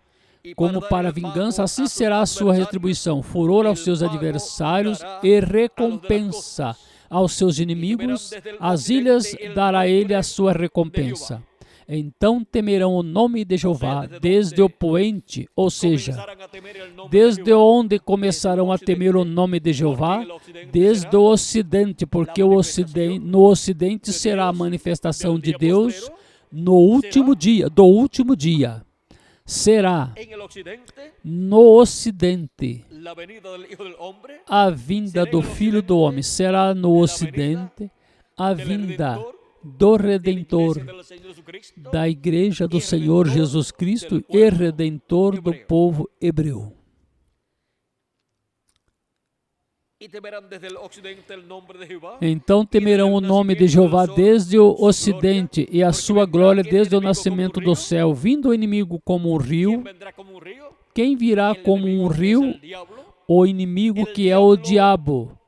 A: como para vingança, assim será a sua retribuição, furor aos seus adversários e recompensa aos seus inimigos, as ilhas dará ele a sua recompensa. Então temerão o nome de Jeová desde o poente, ou seja, desde onde começarão a temer o nome de Jeová? Desde o ocidente, porque no ocidente será a manifestação de Deus no último dia, do último dia. Será no ocidente a vinda do Filho do Homem. Será no ocidente a vinda do Redentor, da Igreja do Senhor Jesus Cristo e Redentor do povo hebreu. Então temerão o nome de Jeová desde o ocidente e a sua glória desde o nascimento do céu. Vindo o inimigo como um rio, quem virá como um rio? O inimigo que é o diabo.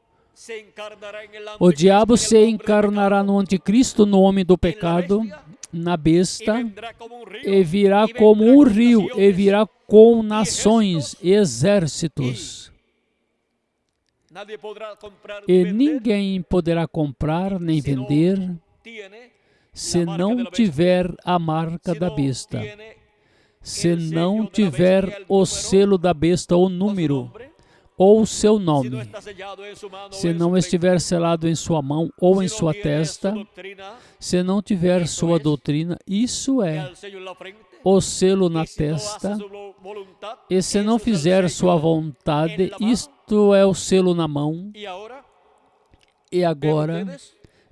A: O diabo se encarnará no anticristo, no homem do pecado, na besta, e virá como um rio, e virá com nações e exércitos. E ninguém poderá comprar nem vender se não tiver a marca da besta, se não tiver o selo da besta, o número, ou o seu nome, se não estiver selado em sua mão ou em sua testa, se não tiver sua doutrina, isso é o selo na testa, e se não fizer sua vontade, isto é o selo na mão. E agora,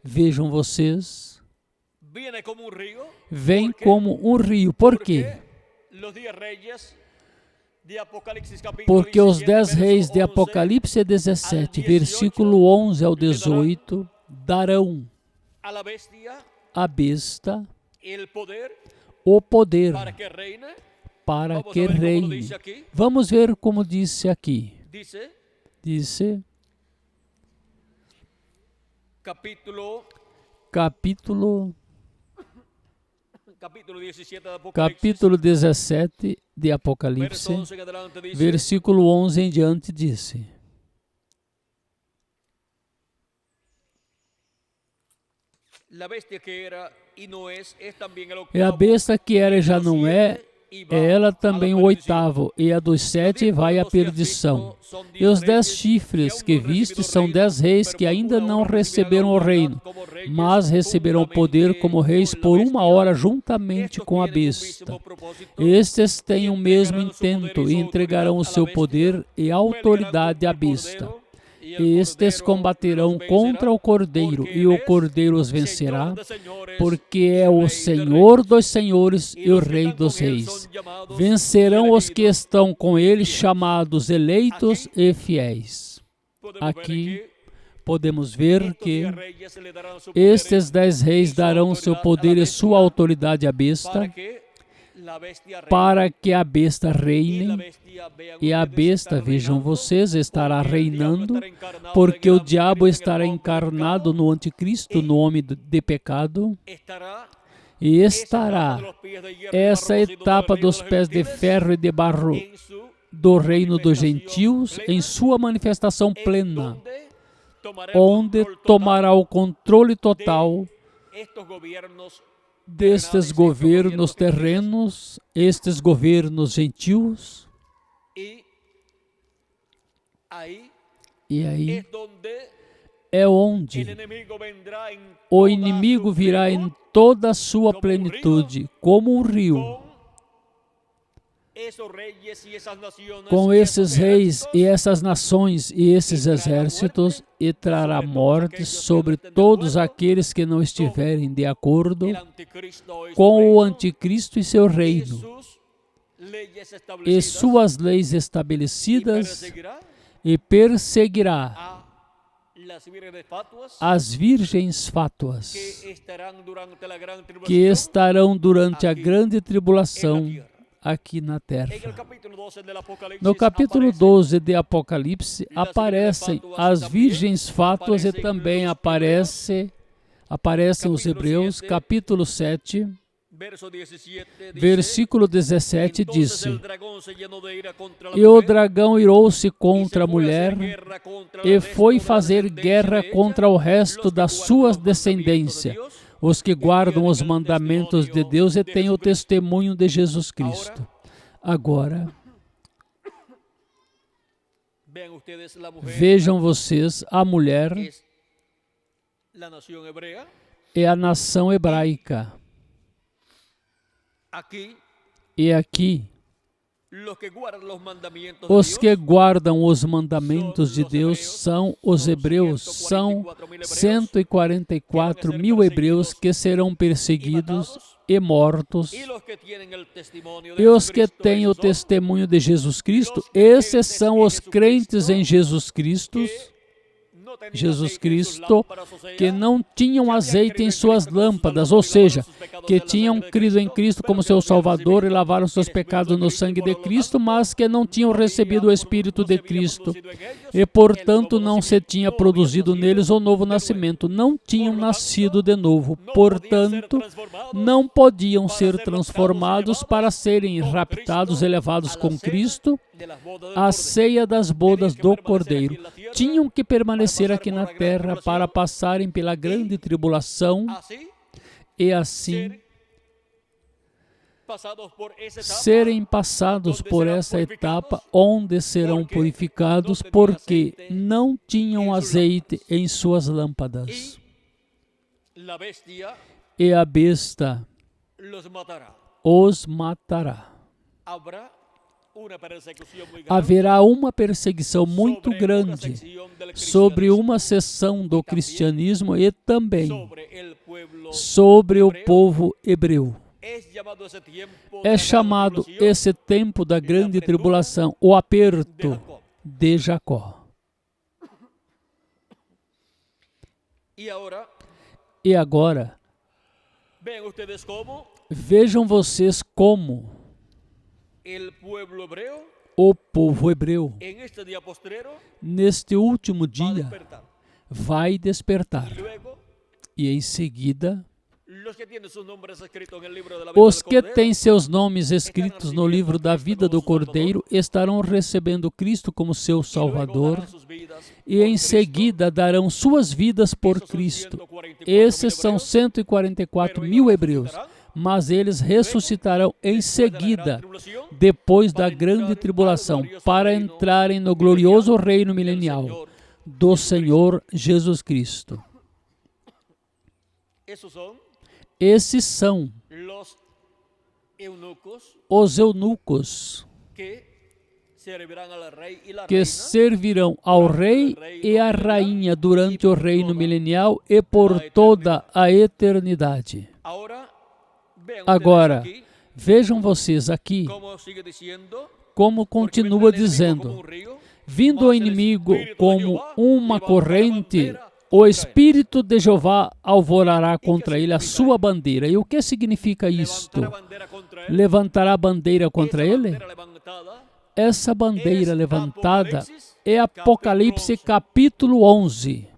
A: vejam vocês, vem como um rio. Por quê? Porque os 10 reis de Apocalipse 17, versículo 11 ao 18, darão à besta o poder para que reine. Vamos ver como disse aqui. Disse, capítulo 17 de Apocalipse, versículo 11 em diante, disse: E a besta que era e já não é ela também o oitavo, e a dos 7 vai à perdição. E os 10 chifres que viste são 10 reis que ainda não receberam o reino, mas receberão poder como reis por 1 hora juntamente com a besta. Estes têm o mesmo intento e entregarão o seu poder e autoridade à besta. Estes combaterão contra o Cordeiro, e o Cordeiro os vencerá, porque é o Senhor dos senhores e o Rei dos reis. Vencerão os que estão com ele, chamados eleitos e fiéis. Aqui podemos ver que estes 10 reis darão seu poder e sua autoridade à besta, para que a besta reine, e a besta, vejam vocês, estará reinando, porque o diabo estará encarnado no anticristo, no homem de pecado, e estará essa etapa dos pés de ferro e de barro do reino dos gentios em sua manifestação plena, onde tomará o controle total destes governos terrenos, estes governos gentios, e aí é onde o inimigo virá em toda a sua plenitude, como um rio, com esses reis e essas nações e esses exércitos, e trará morte sobre todos aqueles que não estiverem de acordo com o anticristo e seu reino, e suas leis estabelecidas, e perseguirá as virgens fátuas, que estarão durante a grande tribulação aqui na terra. No capítulo 12 de Apocalipse aparecem as virgens fátuas e também aparecem os hebreus. Capítulo 7, versículo 17 disse: E o dragão irou-se contra a mulher e foi fazer guerra contra o resto da sua descendência, os que guardam os mandamentos de Deus e têm o testemunho de Jesus Cristo. Agora, vejam vocês, a mulher é a nação hebraica. E aqui, os que guardam os mandamentos de Deus são os hebreus, são 144 mil hebreus que serão perseguidos e mortos. E os que têm o testemunho de Jesus Cristo, esses são os crentes em Jesus Cristo, que não tinham azeite em suas lâmpadas, ou seja, que tinham crido em Cristo como seu Salvador e lavaram seus pecados no sangue de Cristo, mas que não tinham recebido o Espírito de Cristo e, portanto, não se tinha produzido neles o novo nascimento, não tinham nascido de novo, portanto, não podiam ser transformados para serem raptados e levados com Cristo à ceia das bodas do Cordeiro. Tinham que permanecer aqui na terra para passarem pela grande tribulação e assim serem passados por essa etapa onde serão purificados porque não tinham azeite em suas lâmpadas. E a besta os matará. Haverá uma perseguição muito grande sobre uma seção do cristianismo e também sobre o povo hebreu. É chamado esse tempo da grande tribulação, o aperto de Jacó. E agora, vejam vocês como o povo hebreu, neste último dia, vai despertar. E em seguida, os que têm seus nomes escritos no livro da vida do Cordeiro estarão recebendo Cristo como seu Salvador e em seguida darão suas vidas por Cristo. Esses são 144 mil hebreus, mas eles ressuscitarão em seguida, depois da grande tribulação, para entrarem no glorioso reino milenial do Senhor Jesus Cristo. Esses são os eunucos que servirão ao rei e à rainha durante o reino milenial e por toda a eternidade. Agora, vejam vocês aqui como continua dizendo Vindo o inimigo como uma corrente, o Espírito de Jeová alvorará contra ele a sua bandeira. E o que significa isto? Levantará a bandeira contra ele? Essa bandeira levantada é Apocalipse capítulo 11.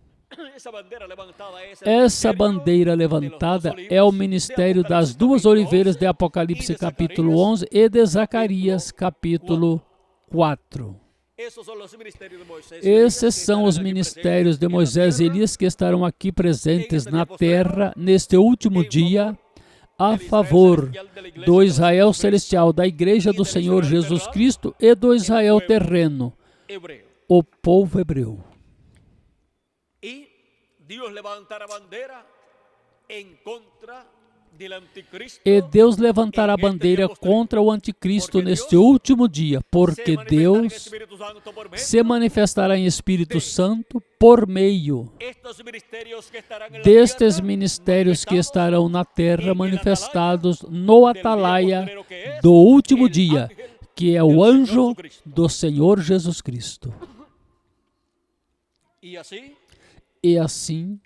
A: Essa bandeira levantada é o ministério das duas oliveiras de Apocalipse capítulo 11 e de Zacarias capítulo 4. Esses são os ministérios de Moisés e Elias que estarão aqui presentes na terra neste último dia a favor do Israel celestial, da igreja do Senhor Jesus Cristo e do Israel terreno, o povo hebreu.
B: E Deus levantará a bandeira em contra do anticristo.
A: E Deus levantará a bandeira contra o anticristo neste último dia, porque Deus se manifestará em Espírito Santo por meio destes ministérios que estarão na terra manifestados no atalaia do último dia, que é o anjo do Senhor Jesus Cristo. E assim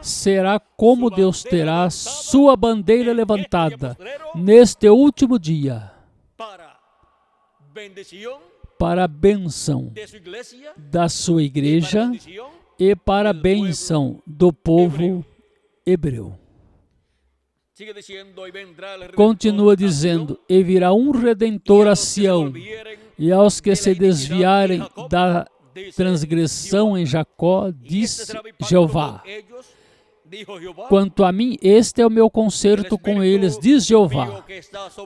A: será como Deus terá sua bandeira levantada neste último dia para a bênção da sua igreja e para a bênção do povo hebreu. Continua dizendo, e virá um Redentor a Sião, e aos que se desviarem da transgressão em Jacó, diz Jeová. Quanto a mim, este é o meu concerto com eles, diz Jeová.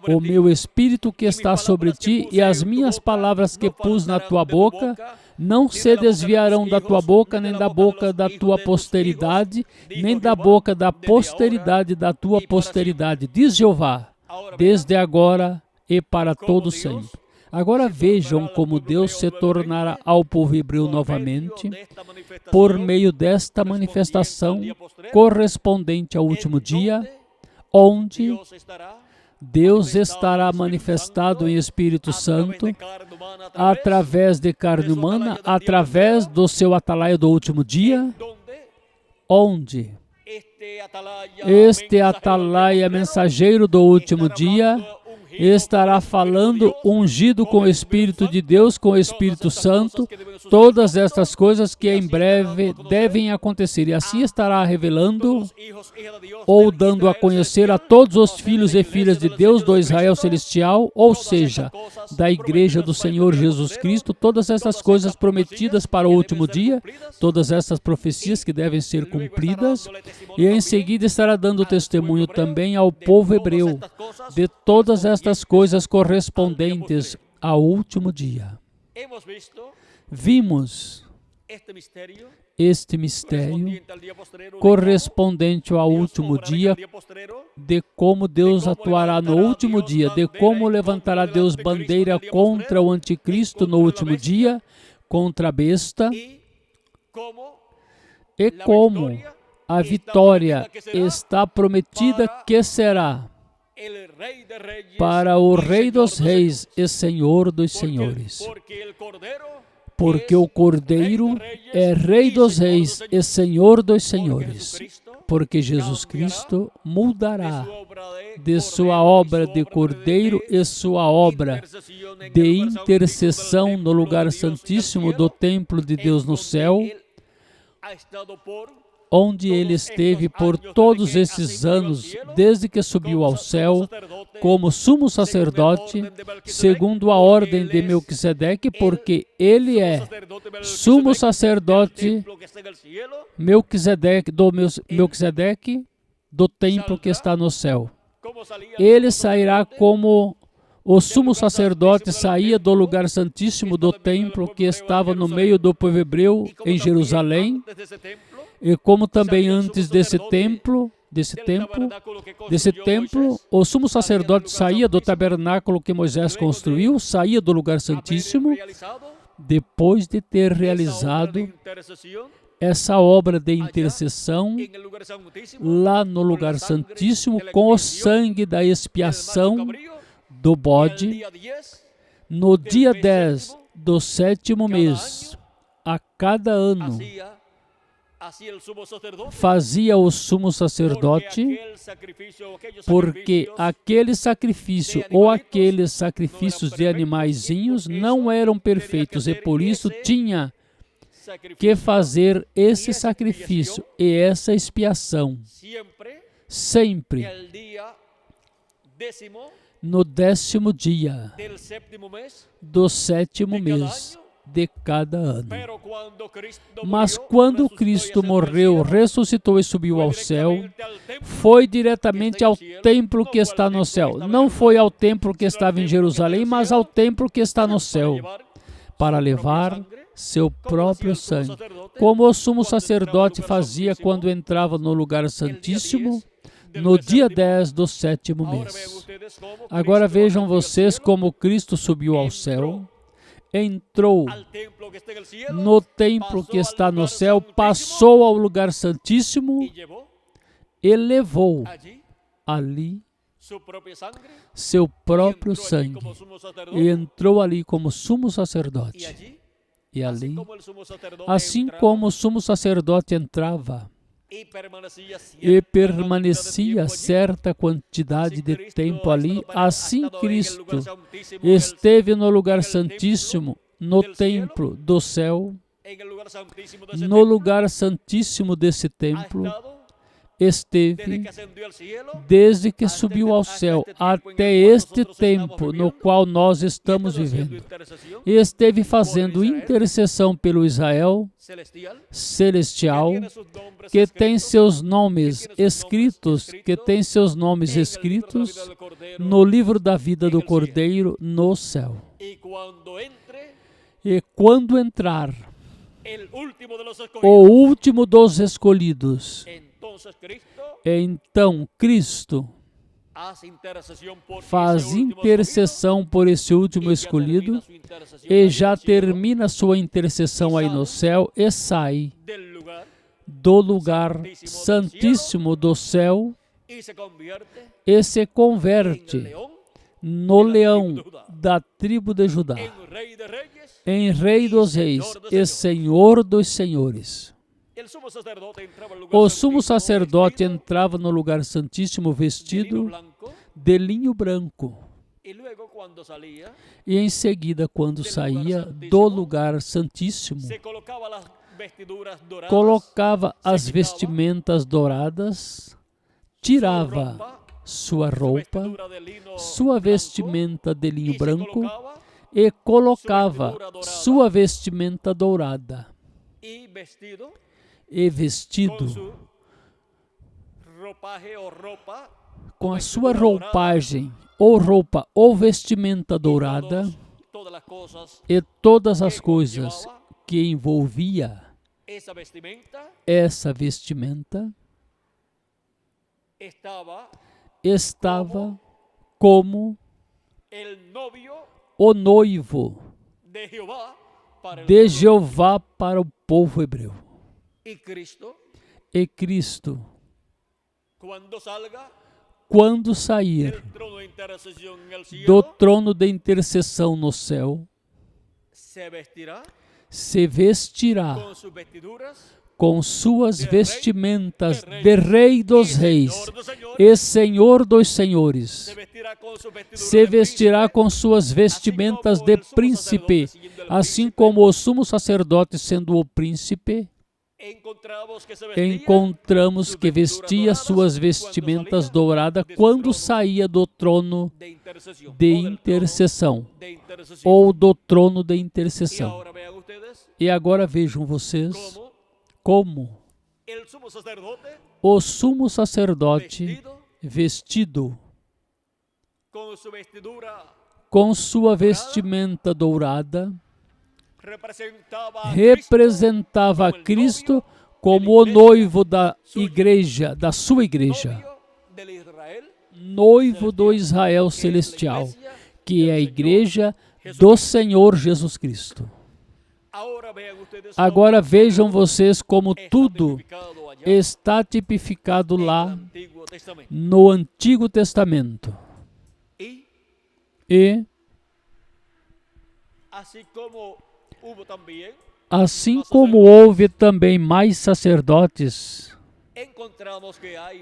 A: O meu Espírito que está sobre ti e as minhas palavras que pus na tua boca não se desviarão da tua boca, nem da boca da tua posteridade, nem da boca da posteridade da tua posteridade, diz Jeová, desde agora e para todo sempre. Agora vejam como Deus se tornará ao povo hebreu novamente por meio desta manifestação correspondente ao último dia, onde Deus estará manifestado em Espírito Santo através de carne humana, através do seu atalaia do último dia, onde este atalaia mensageiro do último dia estará falando ungido com o Espírito de Deus, com o Espírito Santo, todas estas coisas que em breve devem acontecer. E assim estará revelando ou dando a conhecer a todos os filhos e filhas de Deus do Israel celestial, ou seja, da igreja do Senhor Jesus Cristo, todas essas coisas prometidas para o último dia, todas essas profecias que devem ser cumpridas, e em seguida estará dando testemunho também ao povo hebreu de todas estas coisas correspondentes ao último dia. Vimos este mistério correspondente ao último dia, de como Deus atuará no último dia, de como levantará Deus bandeira contra o anticristo no último dia, contra a besta, e como a vitória está prometida que será para o Rei dos Reis e Senhor dos Senhores. Porque o Cordeiro é Rei dos Reis e Senhor dos Senhores. Porque Jesus Cristo mudará de sua obra de Cordeiro e sua obra de intercessão no lugar santíssimo do templo de Deus no céu, onde ele esteve por todos esses anos, desde que subiu ao céu, como sumo sacerdote, segundo a ordem de Melquisedeque, porque ele é sumo sacerdote Melquisedeque, do templo que está no céu. Ele sairá como o sumo sacerdote saía do lugar santíssimo do templo que estava no meio do povo hebreu em Jerusalém, e como também antes desse templo, o sumo sacerdote saía do tabernáculo que Moisés construiu, saía do lugar santíssimo, depois de ter realizado essa obra de intercessão lá no lugar santíssimo, com o sangue da expiação do bode. No dia 10 do 7º mês, a cada ano, fazia o sumo sacerdote, porque aquele sacrifício ou aqueles sacrifícios de animaizinhos não eram perfeitos e por isso tinha que fazer esse sacrifício e essa expiação sempre no 10º dia do 7º mês de cada ano. Mas quando Cristo morreu, ressuscitou e subiu ao céu, foi diretamente ao templo que está no céu. Não foi ao templo que estava em Jerusalém, mas ao templo que está no céu, para levar seu próprio sangue, como o sumo sacerdote fazia quando entrava no lugar santíssimo, no dia 10 do 7º mês. Agora vejam vocês como Cristo subiu ao céu, entrou no templo que está no céu, passou ao lugar santíssimo e levou ali seu próprio sangue e entrou ali como sumo sacerdote. E ali, assim como o sumo sacerdote entrava e permanecia certa quantidade de tempo ali, assim Cristo esteve no lugar santíssimo, no templo do céu, no lugar santíssimo desse templo, esteve desde que subiu ao céu até este tempo no qual nós estamos vivendo. E esteve fazendo intercessão pelo Israel celestial, que tem seus nomes escritos, no livro da vida do Cordeiro no céu. E quando entrar o último dos escolhidos, então Cristo faz intercessão por esse último escolhido e já termina sua intercessão aí no céu e sai do lugar santíssimo do céu e se converte no leão da tribo de Judá, em Rei dos Reis e Senhor dos Senhores. O sumo sacerdote entrava no lugar santíssimo vestido de linho branco. E em seguida, quando saía do lugar santíssimo, colocava as vestimentas douradas, tirava sua roupa, sua vestimenta de linho branco e colocava sua vestimenta dourada. E vestido com a sua roupagem ou roupa ou vestimenta dourada e todas as coisas que envolvia essa vestimenta estava como o noivo de Jeová para o povo hebreu. E Cristo, quando sair do trono de intercessão no céu, se vestirá com suas vestimentas de Rei dos Reis e Senhor dos Senhores. Se vestirá com suas vestimentas de príncipe, assim como o sumo sacerdote sendo o príncipe, encontramos que vestia suas vestimentas douradas quando saía do trono de intercessão, ou do trono de intercessão. E agora vejam vocês como o sumo sacerdote vestido com sua vestimenta dourada representava a Cristo como o noivo da igreja, da sua igreja, noivo do Israel celestial, que é a igreja do Senhor Jesus Cristo. Agora vejam vocês como tudo está tipificado lá no Antigo Testamento. E Assim como houve também mais sacerdotes,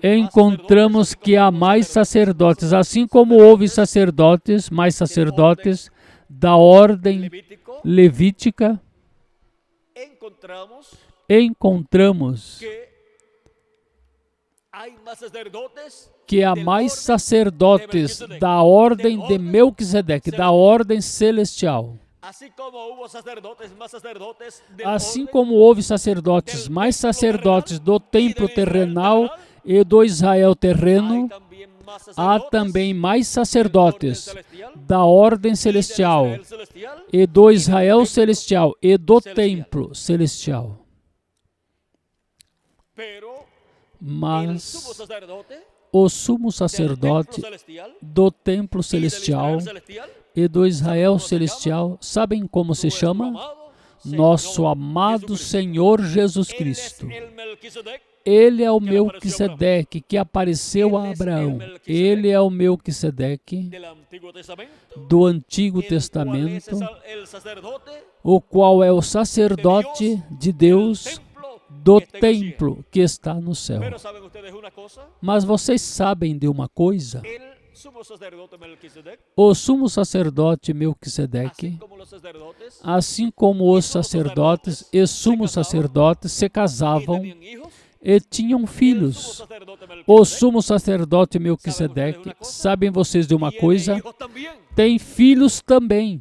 A: encontramos que há mais sacerdotes, assim como houve sacerdotes, mais sacerdotes da ordem levítica, encontramos que há mais sacerdotes da ordem de Melquisedeque, da ordem celestial. Assim como houve sacerdotes, mais sacerdotes do templo terrenal e do Israel terreno, há também mais sacerdotes da ordem celestial e do Israel celestial e do templo celestial. Mas o sumo sacerdote do templo celestial e do Israel celestial, sabem como se chama? Nosso amado Senhor Jesus Cristo. Ele é o Melquisedeque que apareceu a Abraão. Ele é o Melquisedeque do Antigo Testamento, o qual é o sacerdote de Deus do templo que está no céu. Mas vocês sabem de uma coisa? O sumo sacerdote Melquisedeque, assim como os sacerdotes e sumos sacerdotes se casavam e tinham filhos. O sumo sacerdote Melquisedeque, sabem vocês de uma coisa? Tem filhos também.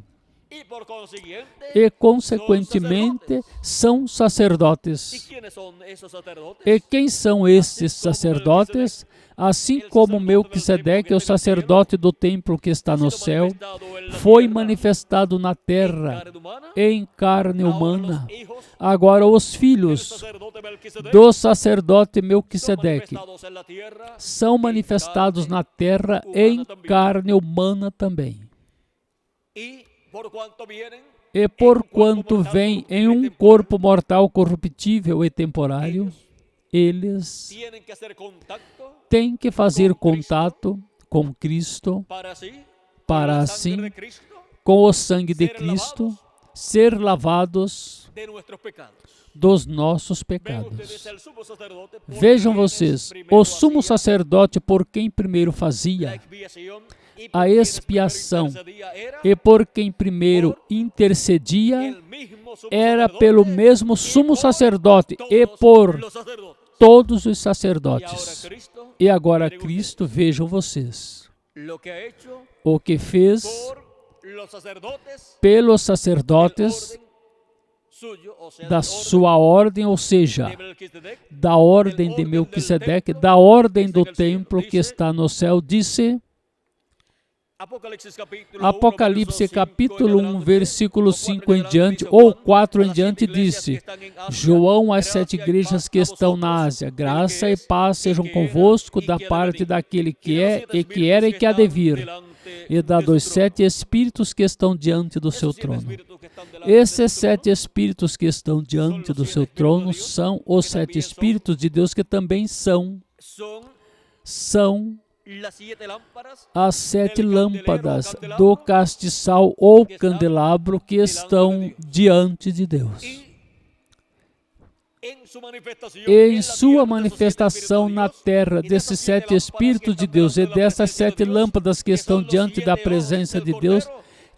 A: E, consequentemente, são sacerdotes. E quem são esses sacerdotes? Assim como Melquisedeque, o sacerdote do templo que está no céu, foi manifestado na terra em carne humana. Agora os filhos do sacerdote Melquisedeque são manifestados na terra em carne humana também. E porquanto vêm em um corpo mortal corruptível e temporário, eles têm que fazer contato com Cristo para assim, com o sangue de Cristo, ser lavados dos nossos pecados. Vejam vocês, o sumo sacerdote por quem primeiro fazia a expiação e por quem primeiro intercedia era pelo mesmo sumo sacerdote e por todos os sacerdotes. E agora Cristo, vejam vocês, o que fez pelos sacerdotes da sua ordem, ou seja, da ordem de Melquisedeque, da ordem do templo que está no céu, disse Apocalipse capítulo 1, versículo 5 em diante, ou 4 em diante, disse: João às 7 igrejas que estão na Ásia, graça e paz sejam convosco da parte daquele que é, e que era e que há de vir, e da dos 7 espíritos que estão diante do seu trono. Esses 7 espíritos que estão diante do seu trono são os 7 espíritos de Deus que também são as 7 lâmpadas do castiçal ou candelabro que estão diante de Deus. E em sua manifestação na terra desses 7 Espíritos de Deus e dessas 7 lâmpadas que estão diante da presença de Deus,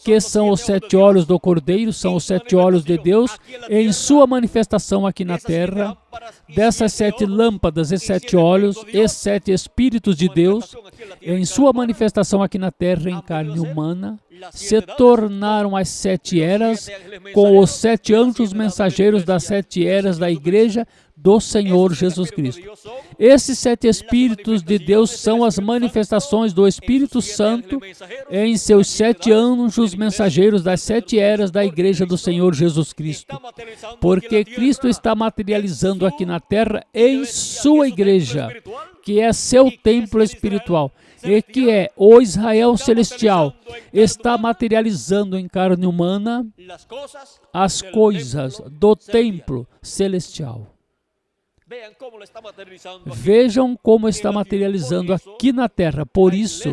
A: que são os 7 olhos do Cordeiro, são os 7 olhos de Deus, em sua manifestação aqui na terra, dessas 7 lâmpadas e 7 olhos e 7 Espíritos de Deus, em sua manifestação aqui na terra em carne humana, se tornaram as 7 eras com os 7 anjos mensageiros das 7 eras da igreja do Senhor Jesus Cristo. Esses 7 Espíritos de Deus são as manifestações do Espírito Santo em seus 7 anjos mensageiros das 7 eras da igreja do Senhor Jesus Cristo. Porque Cristo está materializando aqui na terra em sua igreja, que é seu templo espiritual, e que é o Israel celestial, está materializando em carne humana as coisas do templo celestial. Vejam como está materializando aqui na terra. Por isso,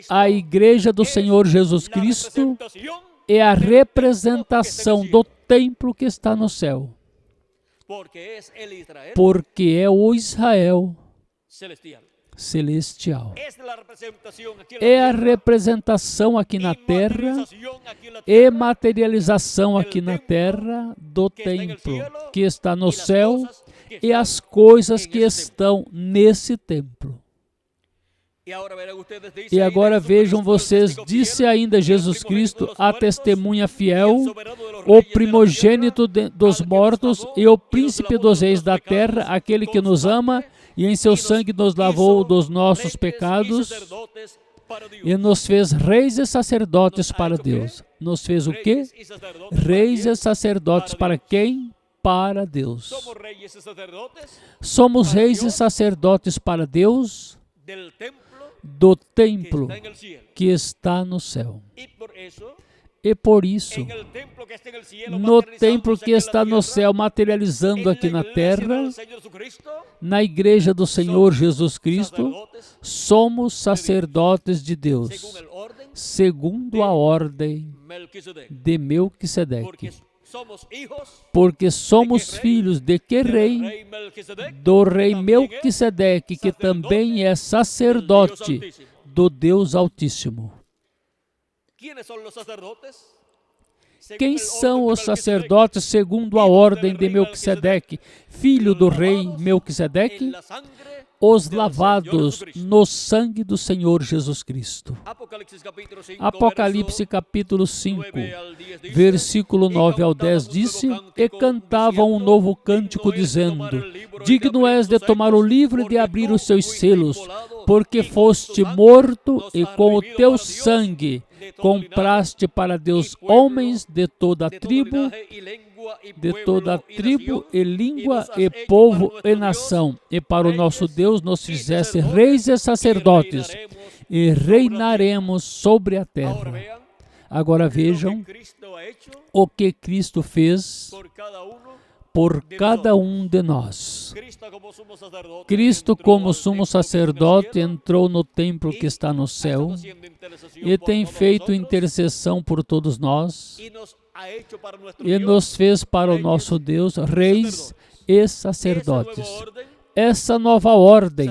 A: a igreja do Senhor Jesus Cristo é a representação do templo que está no céu. Porque é o Israel celestial. É a representação aqui na terra e materialização aqui na terra do templo que está no céu e as coisas que estão nesse templo. E agora vejam vocês, disse ainda Jesus Cristo, a testemunha fiel, o primogênito dos mortos e o príncipe dos reis da terra, aquele que nos ama e em seu sangue nos lavou dos nossos pecados e nos fez reis e sacerdotes para Deus. Nos fez o quê? Reis e sacerdotes para quem? Para Deus. Somos reis e sacerdotes para Deus do templo que está no céu. E por isso, no templo que está no céu, materializando aqui na terra, na igreja do Senhor Jesus Cristo, somos sacerdotes de Deus, segundo a ordem de Melquisedeque. Porque somos filhos de que rei? Do rei Melquisedeque, que também é sacerdote do Deus Altíssimo. Quem são os sacerdotes segundo a ordem de Melquisedeque, filho do rei Melquisedeque? Os lavados no sangue do Senhor Jesus Cristo. Apocalipse capítulo 5, versículo 9 ao 10 disse: E cantavam um novo cântico dizendo: Digno és de tomar o livro e de abrir os seus selos, porque foste morto e com o teu sangue compraste para Deus homens de toda a tribo e língua e povo e nação, e para o nosso Deus nos fizesse reis e sacerdotes, e reinaremos sobre a terra. Agora vejam o que Cristo fez por cada um de nós. Cristo, como sumo sacerdote, entrou no templo que está no céu e tem feito intercessão por todos nós e nos fez para o nosso Deus reis e sacerdotes. Essa nova ordem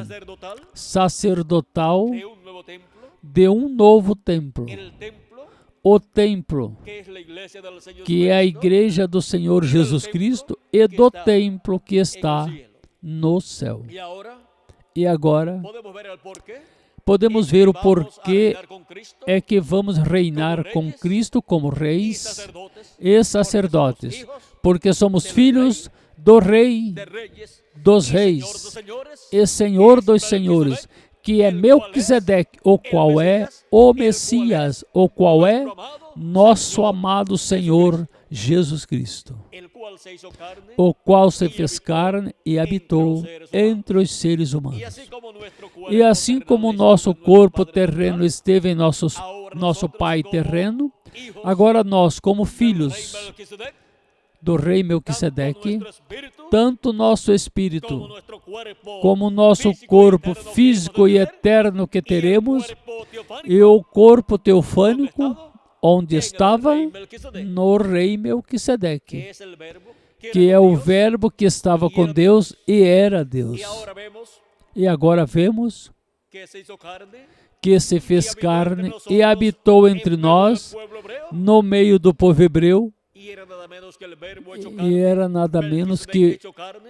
A: sacerdotal de um novo templo, o templo que é a igreja do Senhor Jesus Cristo e do templo que está no céu. E agora podemos ver o porquê é que vamos reinar com Cristo como reis e sacerdotes, porque somos filhos do Rei dos reis e Senhor dos senhores, que é Melquisedeque, o qual é o Messias, o qual é nosso amado Senhor Jesus Cristo, o qual se fez carne e habitou entre os seres humanos. E assim como o nosso corpo terreno esteve em nosso pai terreno, agora nós, como filhos do rei Melquisedeque, tanto nosso espírito como o nosso corpo físico e eterno que teremos, e o corpo teofânico, onde estava? No rei Melquisedeque, que é o verbo que estava com Deus e era Deus. E agora vemos que se fez carne e habitou entre nós, no meio do povo hebreu, e era nada menos que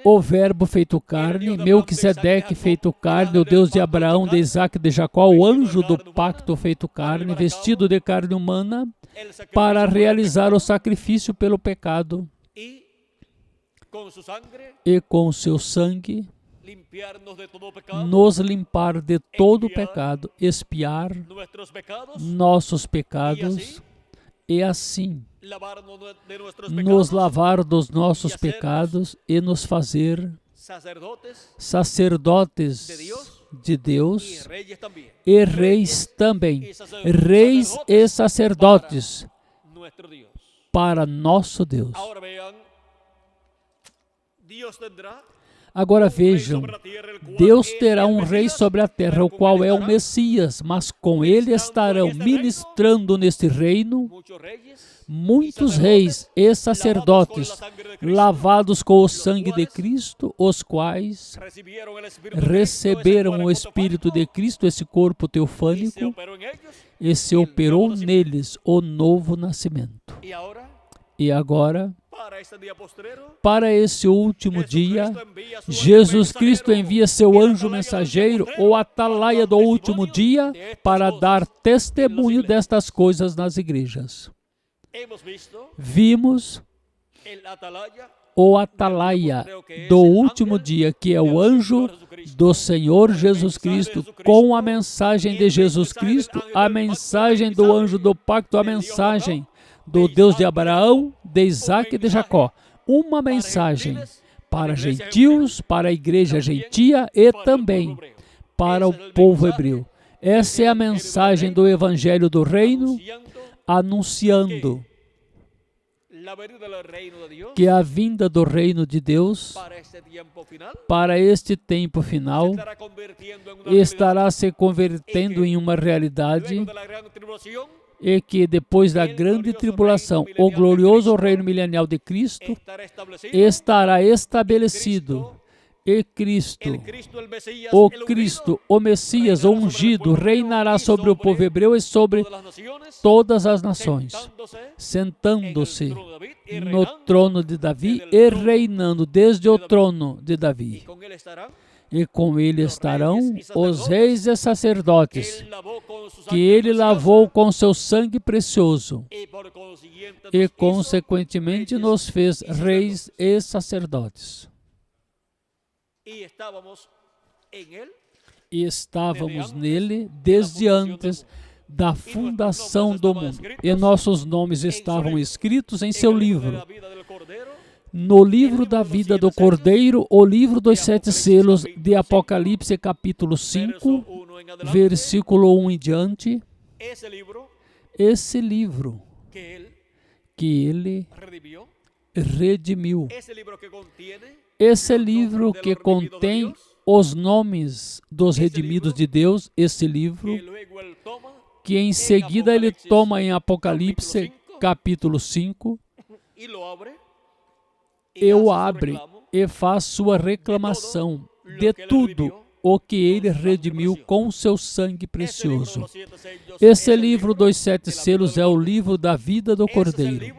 A: o verbo feito carne, Melquisedeque feito carne, o Deus de Abraão, de Isaac e de Jacó, o anjo do pacto feito carne, vestido de carne humana, para realizar o sacrifício pelo pecado. E com o seu sangue nos limpar de todo o pecado, expiar nossos pecados e assim nos lavar dos nossos pecados e nos fazer sacerdotes de Deus e reis também, reis e sacerdotes para nosso Deus. Agora vejam, Deus terá um rei sobre a terra, o qual é o Messias, mas com ele estarão ministrando neste reino muitos reis e sacerdotes, lavados com o sangue de Cristo, os quais receberam o Espírito de Cristo, esse corpo teofânico, e se operou neles o novo nascimento. E agora, para esse último dia, Jesus Cristo envia seu anjo mensageiro, ou atalaia do último dia, para dar testemunho destas coisas nas igrejas. Vimos o atalaia do último dia, que é o anjo do Senhor Jesus Cristo, com a mensagem de Jesus Cristo, a mensagem do anjo do pacto, a mensagem do Deus de Abraão, de Isaac e de Jacó. Uma mensagem para gentios, para a igreja gentia e também para o povo hebreu. Essa é a mensagem do Evangelho do Reino, anunciando que a vinda do reino de Deus para este tempo final estará se convertendo em uma realidade, e que depois da grande tribulação, o glorioso reino milenial de Cristo estará estabelecido. E Cristo, o Messias, o ungido, reinará sobre o povo hebreu e sobre todas as nações, sentando-se no trono de Davi e reinando desde o trono de Davi. E com ele estarão os reis e sacerdotes, que ele lavou com seu sangue precioso, e consequentemente nos fez reis e sacerdotes. E estávamos nele desde antes da fundação do mundo, e nossos nomes estavam escritos em seu livro, no livro da vida do Cordeiro, o livro dos 7 selos de Apocalipse, capítulo 5, versículo 1 em diante. Esse livro que ele redimiu, esse livro que contém os nomes dos redimidos de Deus, esse livro que em seguida ele toma em Apocalipse capítulo 5, e o abre e faz sua reclamação de tudo o que ele redimiu com seu sangue precioso. Esse livro dos 7 selos é o livro da vida do Cordeiro.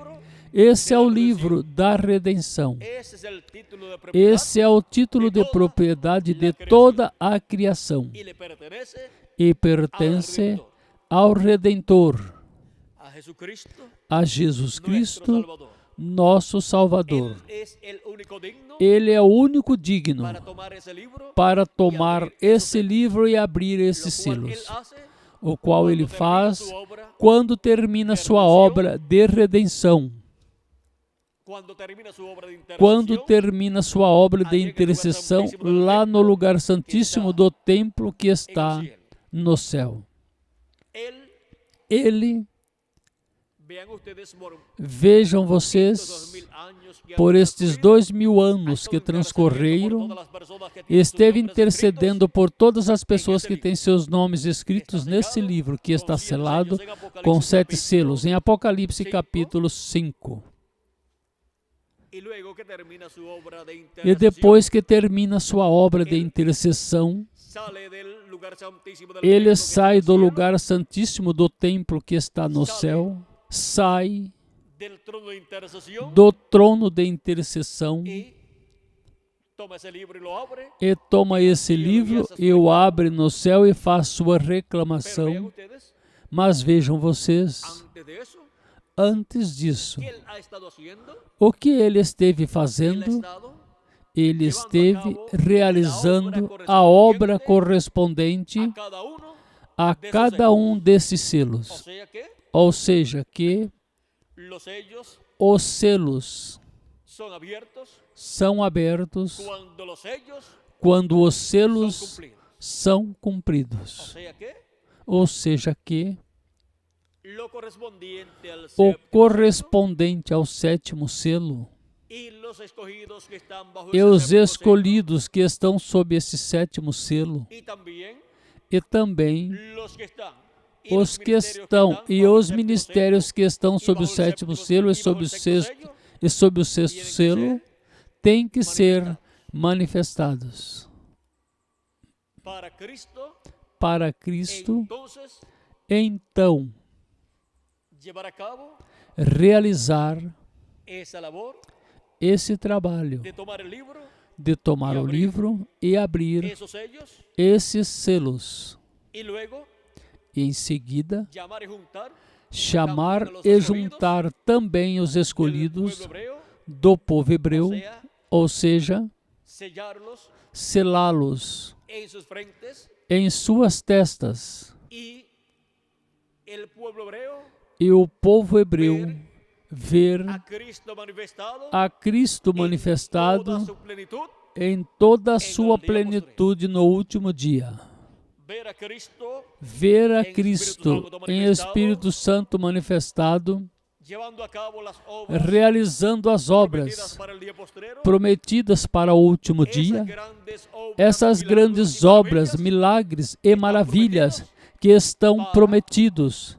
A: Esse é o livro da redenção. Esse é o título de propriedade de toda a criação e pertence ao Redentor, a Jesus Cristo, nosso Salvador. Ele é o único digno para tomar esse livro e abrir esses selos, o qual ele faz quando termina sua obra de redenção. Quando termina sua obra de intercessão lá no lugar santíssimo do templo que está no céu. Ele, vejam vocês, por estes 2000 anos que transcorreram, esteve intercedendo por todas as pessoas que têm seus nomes escritos nesse livro que está selado com 7 selos, em Apocalipse capítulo 5. E depois que termina sua obra de intercessão, ele sai do lugar santíssimo do templo que está no céu, sai do trono de intercessão e toma esse livro e o abre no céu e faz sua reclamação. Mas vejam vocês, antes disso, o que ele esteve fazendo? Ele esteve realizando a obra correspondente a cada um desses selos. Ou seja, que os selos são abertos quando os selos são cumpridos. Ou seja, que o correspondente ao 7º selo e os escolhidos que estão sob esse sétimo selo, e também os que estão, e os ministérios que estão sob o sétimo selo e sob o sexto selo, têm que ser manifestados. Para Cristo, então, realizar esse trabalho de tomar o livro e abrir esses selos. E em seguida, chamar e juntar também os escolhidos do povo hebreu, ou seja, selá-los em suas testas. E o povo hebreu ver a Cristo manifestado em toda a sua plenitude no último dia. Ver a Cristo em Espírito Santo manifestado, realizando as obras prometidas para o último dia, essas grandes obras, milagres e maravilhas que estão prometidos,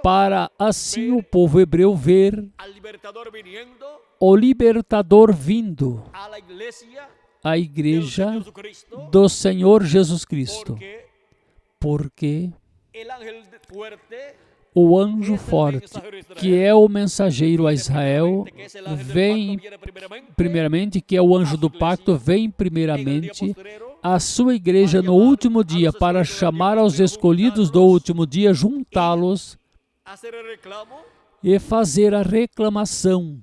A: para assim o povo hebreu ver o libertador vindo à igreja do Senhor Jesus Cristo, porque o anjo forte, que é o mensageiro a Israel, vem primeiramente, que é o anjo do pacto, vem primeiramente à sua igreja no último dia para chamar aos escolhidos do último dia, juntá-los e fazer a reclamação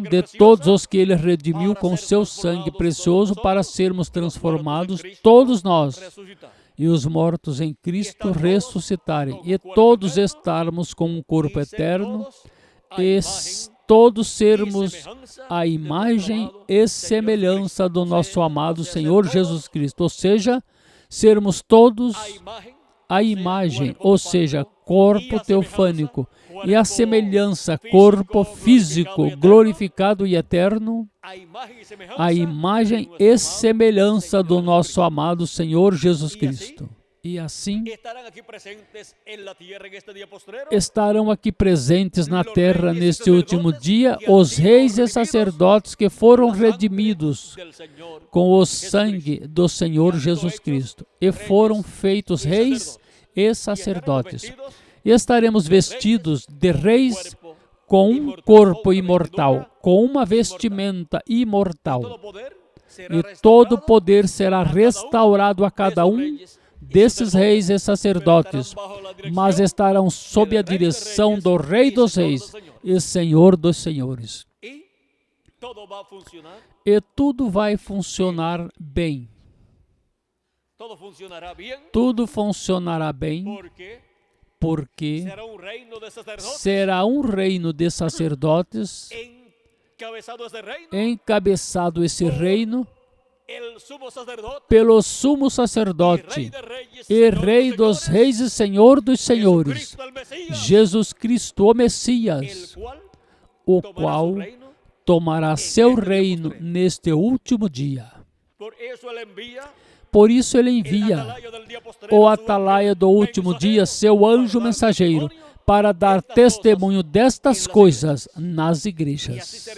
A: de todos os que Ele redimiu com seu sangue precioso para sermos transformados, todos nós, e os mortos em Cristo ressuscitarem, e todos estarmos com um corpo eterno, e todos sermos a imagem e semelhança do nosso amado Senhor Jesus Cristo, ou seja, sermos todos a imagem, ou seja, corpo teofânico, e a semelhança, corpo físico, glorificado e eterno, a imagem e semelhança do nosso amado Senhor Jesus Cristo. E assim, estarão aqui presentes na terra neste último dia os reis e sacerdotes que foram redimidos com o sangue do Senhor Jesus Cristo e foram feitos reis e sacerdotes. E estaremos vestidos de reis com um corpo imortal, com uma vestimenta imortal. E todo poder será restaurado a cada um desses reis e sacerdotes, mas estarão sob a direção do Rei dos Reis e Senhor dos Senhores. E tudo vai funcionar bem. Tudo funcionará bem, porque será um reino de sacerdotes, encabeçado esse reino pelo sumo sacerdote e Rei dos Reis e Senhor dos Senhores, Jesus Cristo, o Messias, o qual tomará seu reino neste último dia. Por isso ele envia o atalaia do último dia, seu anjo mensageiro, para dar testemunho destas coisas nas igrejas.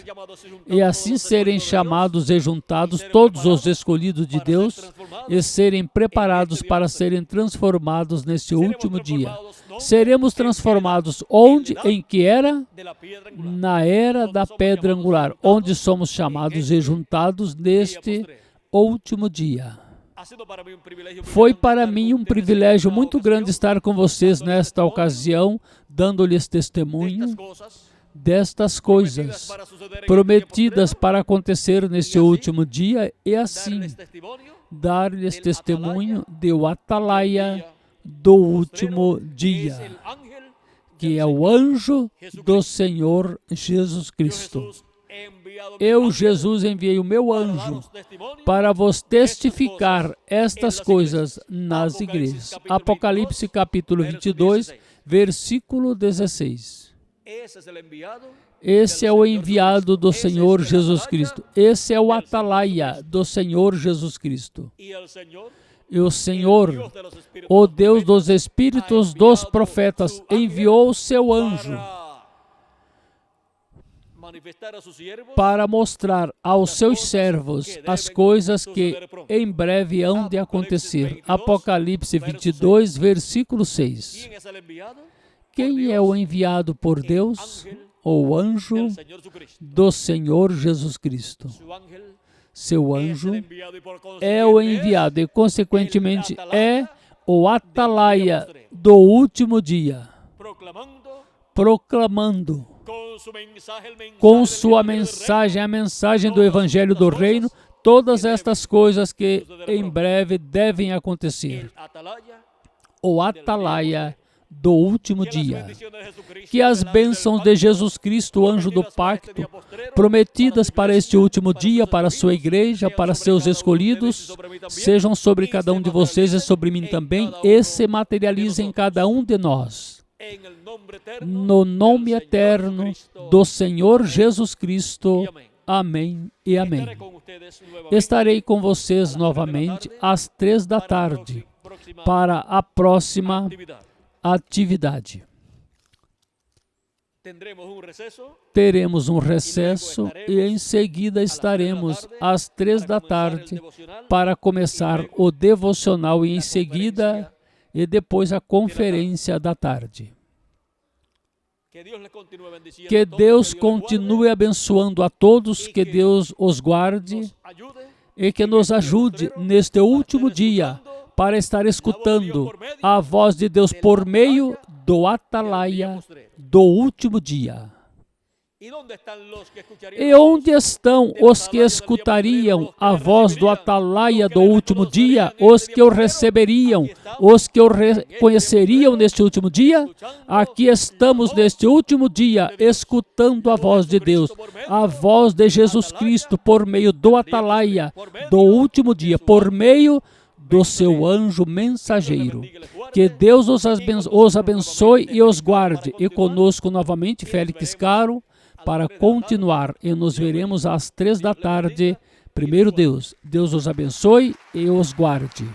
A: E assim serem chamados e juntados todos os escolhidos de Deus e serem preparados para serem transformados nesse último dia. Seremos transformados onde? Em que era? Na era da pedra angular, onde somos chamados e juntados neste último dia. Foi para mim um privilégio muito grande estar com vocês nesta ocasião, dando-lhes testemunho destas coisas prometidas para acontecer neste último dia e assim dar-lhes testemunho do atalaia do último dia, que é o anjo do Senhor Jesus Cristo. Eu, Jesus, enviei o meu anjo para vos testificar estas coisas nas igrejas. Apocalipse capítulo 22, versículo 16.
B: Ese es el enviado.
A: Esse é o enviado do Senhor Jesus Cristo. Esse é o atalaia do Senhor Jesus Cristo.
B: Y el Señor,
A: E o Senhor,
B: Dios de los espíritus
A: o Deus dos Espíritos dos profetas, enviou o seu anjo
B: para manifestar a sus siervos
A: para mostrar aos seus servos as coisas que em breve hão de acontecer. Apocalipse 22, versículo 6.
B: ¿Quién es el enviado?
A: Quem é o enviado por Deus? O anjo
B: El Señor Jesucristo.
A: do Senhor Jesus Cristo.
B: Su ángel
A: Seu
B: es
A: anjo
B: el enviado y por
A: é o
B: consiguiente
A: enviado e, consequentemente, é o atalaia do último dia, proclamando
B: con su mensaje, el mensaje
A: com
B: del
A: sua
B: Evangelio del
A: mensagem, a mensagem do Evangelho do Reino, todas estas coisas que em breve devem
B: Reino.
A: acontecer.
B: El atalaya,
A: O atalaia do último
B: que las
A: dia.
B: bendiciones de Jesucristo,
A: Que as
B: delante del
A: bênçãos
B: pacto,
A: de Jesus Cristo, o anjo do pacto, prometidas para este último dia, para a sua igreja, para seus escolhidos, sejam sobre cada um de vocês e sobre mim também, e se materializem em cada um de nós.
B: en el nombre eterno
A: No nome
B: del Señor
A: eterno
B: Jesucristo.
A: do Senhor Jesus Cristo. Amém e
B: Estaré
A: amém.
B: con ustedes nuevamente
A: Estarei com vocês novamente às 3 da tarde para a próxima atividade.
B: Tendremos un receso
A: Teremos um recesso e em seguida estaremos às 3 da tarde para começar o devocional e em seguida e depois a conferência da tarde.
B: que Dios les continúe bendiciendo
A: Que
B: a todos,
A: Deus
B: que Dios les
A: continue abençoando a todos, que Deus os guarde
B: guarde, ayude
A: e que nos ajude neste último dia para estar escutando a voz de Deus por meio do atalaia do último dia.
B: ¿Y dónde están los que escucharían
A: E onde estão os que escutariam a voz do atalaia do último dia, os que o receberiam, os que o reconheceriam neste último dia? Aqui estamos neste último dia, escutando a voz de Deus, a voz de Jesus Cristo por meio do atalaia do último dia, por meio do seu anjo mensageiro. Que Deus os abençoe e os guarde. E conosco novamente Félix Caro, para continuar, e nos veremos às 3 da tarde. Primeiro Deus os abençoe e os guarde.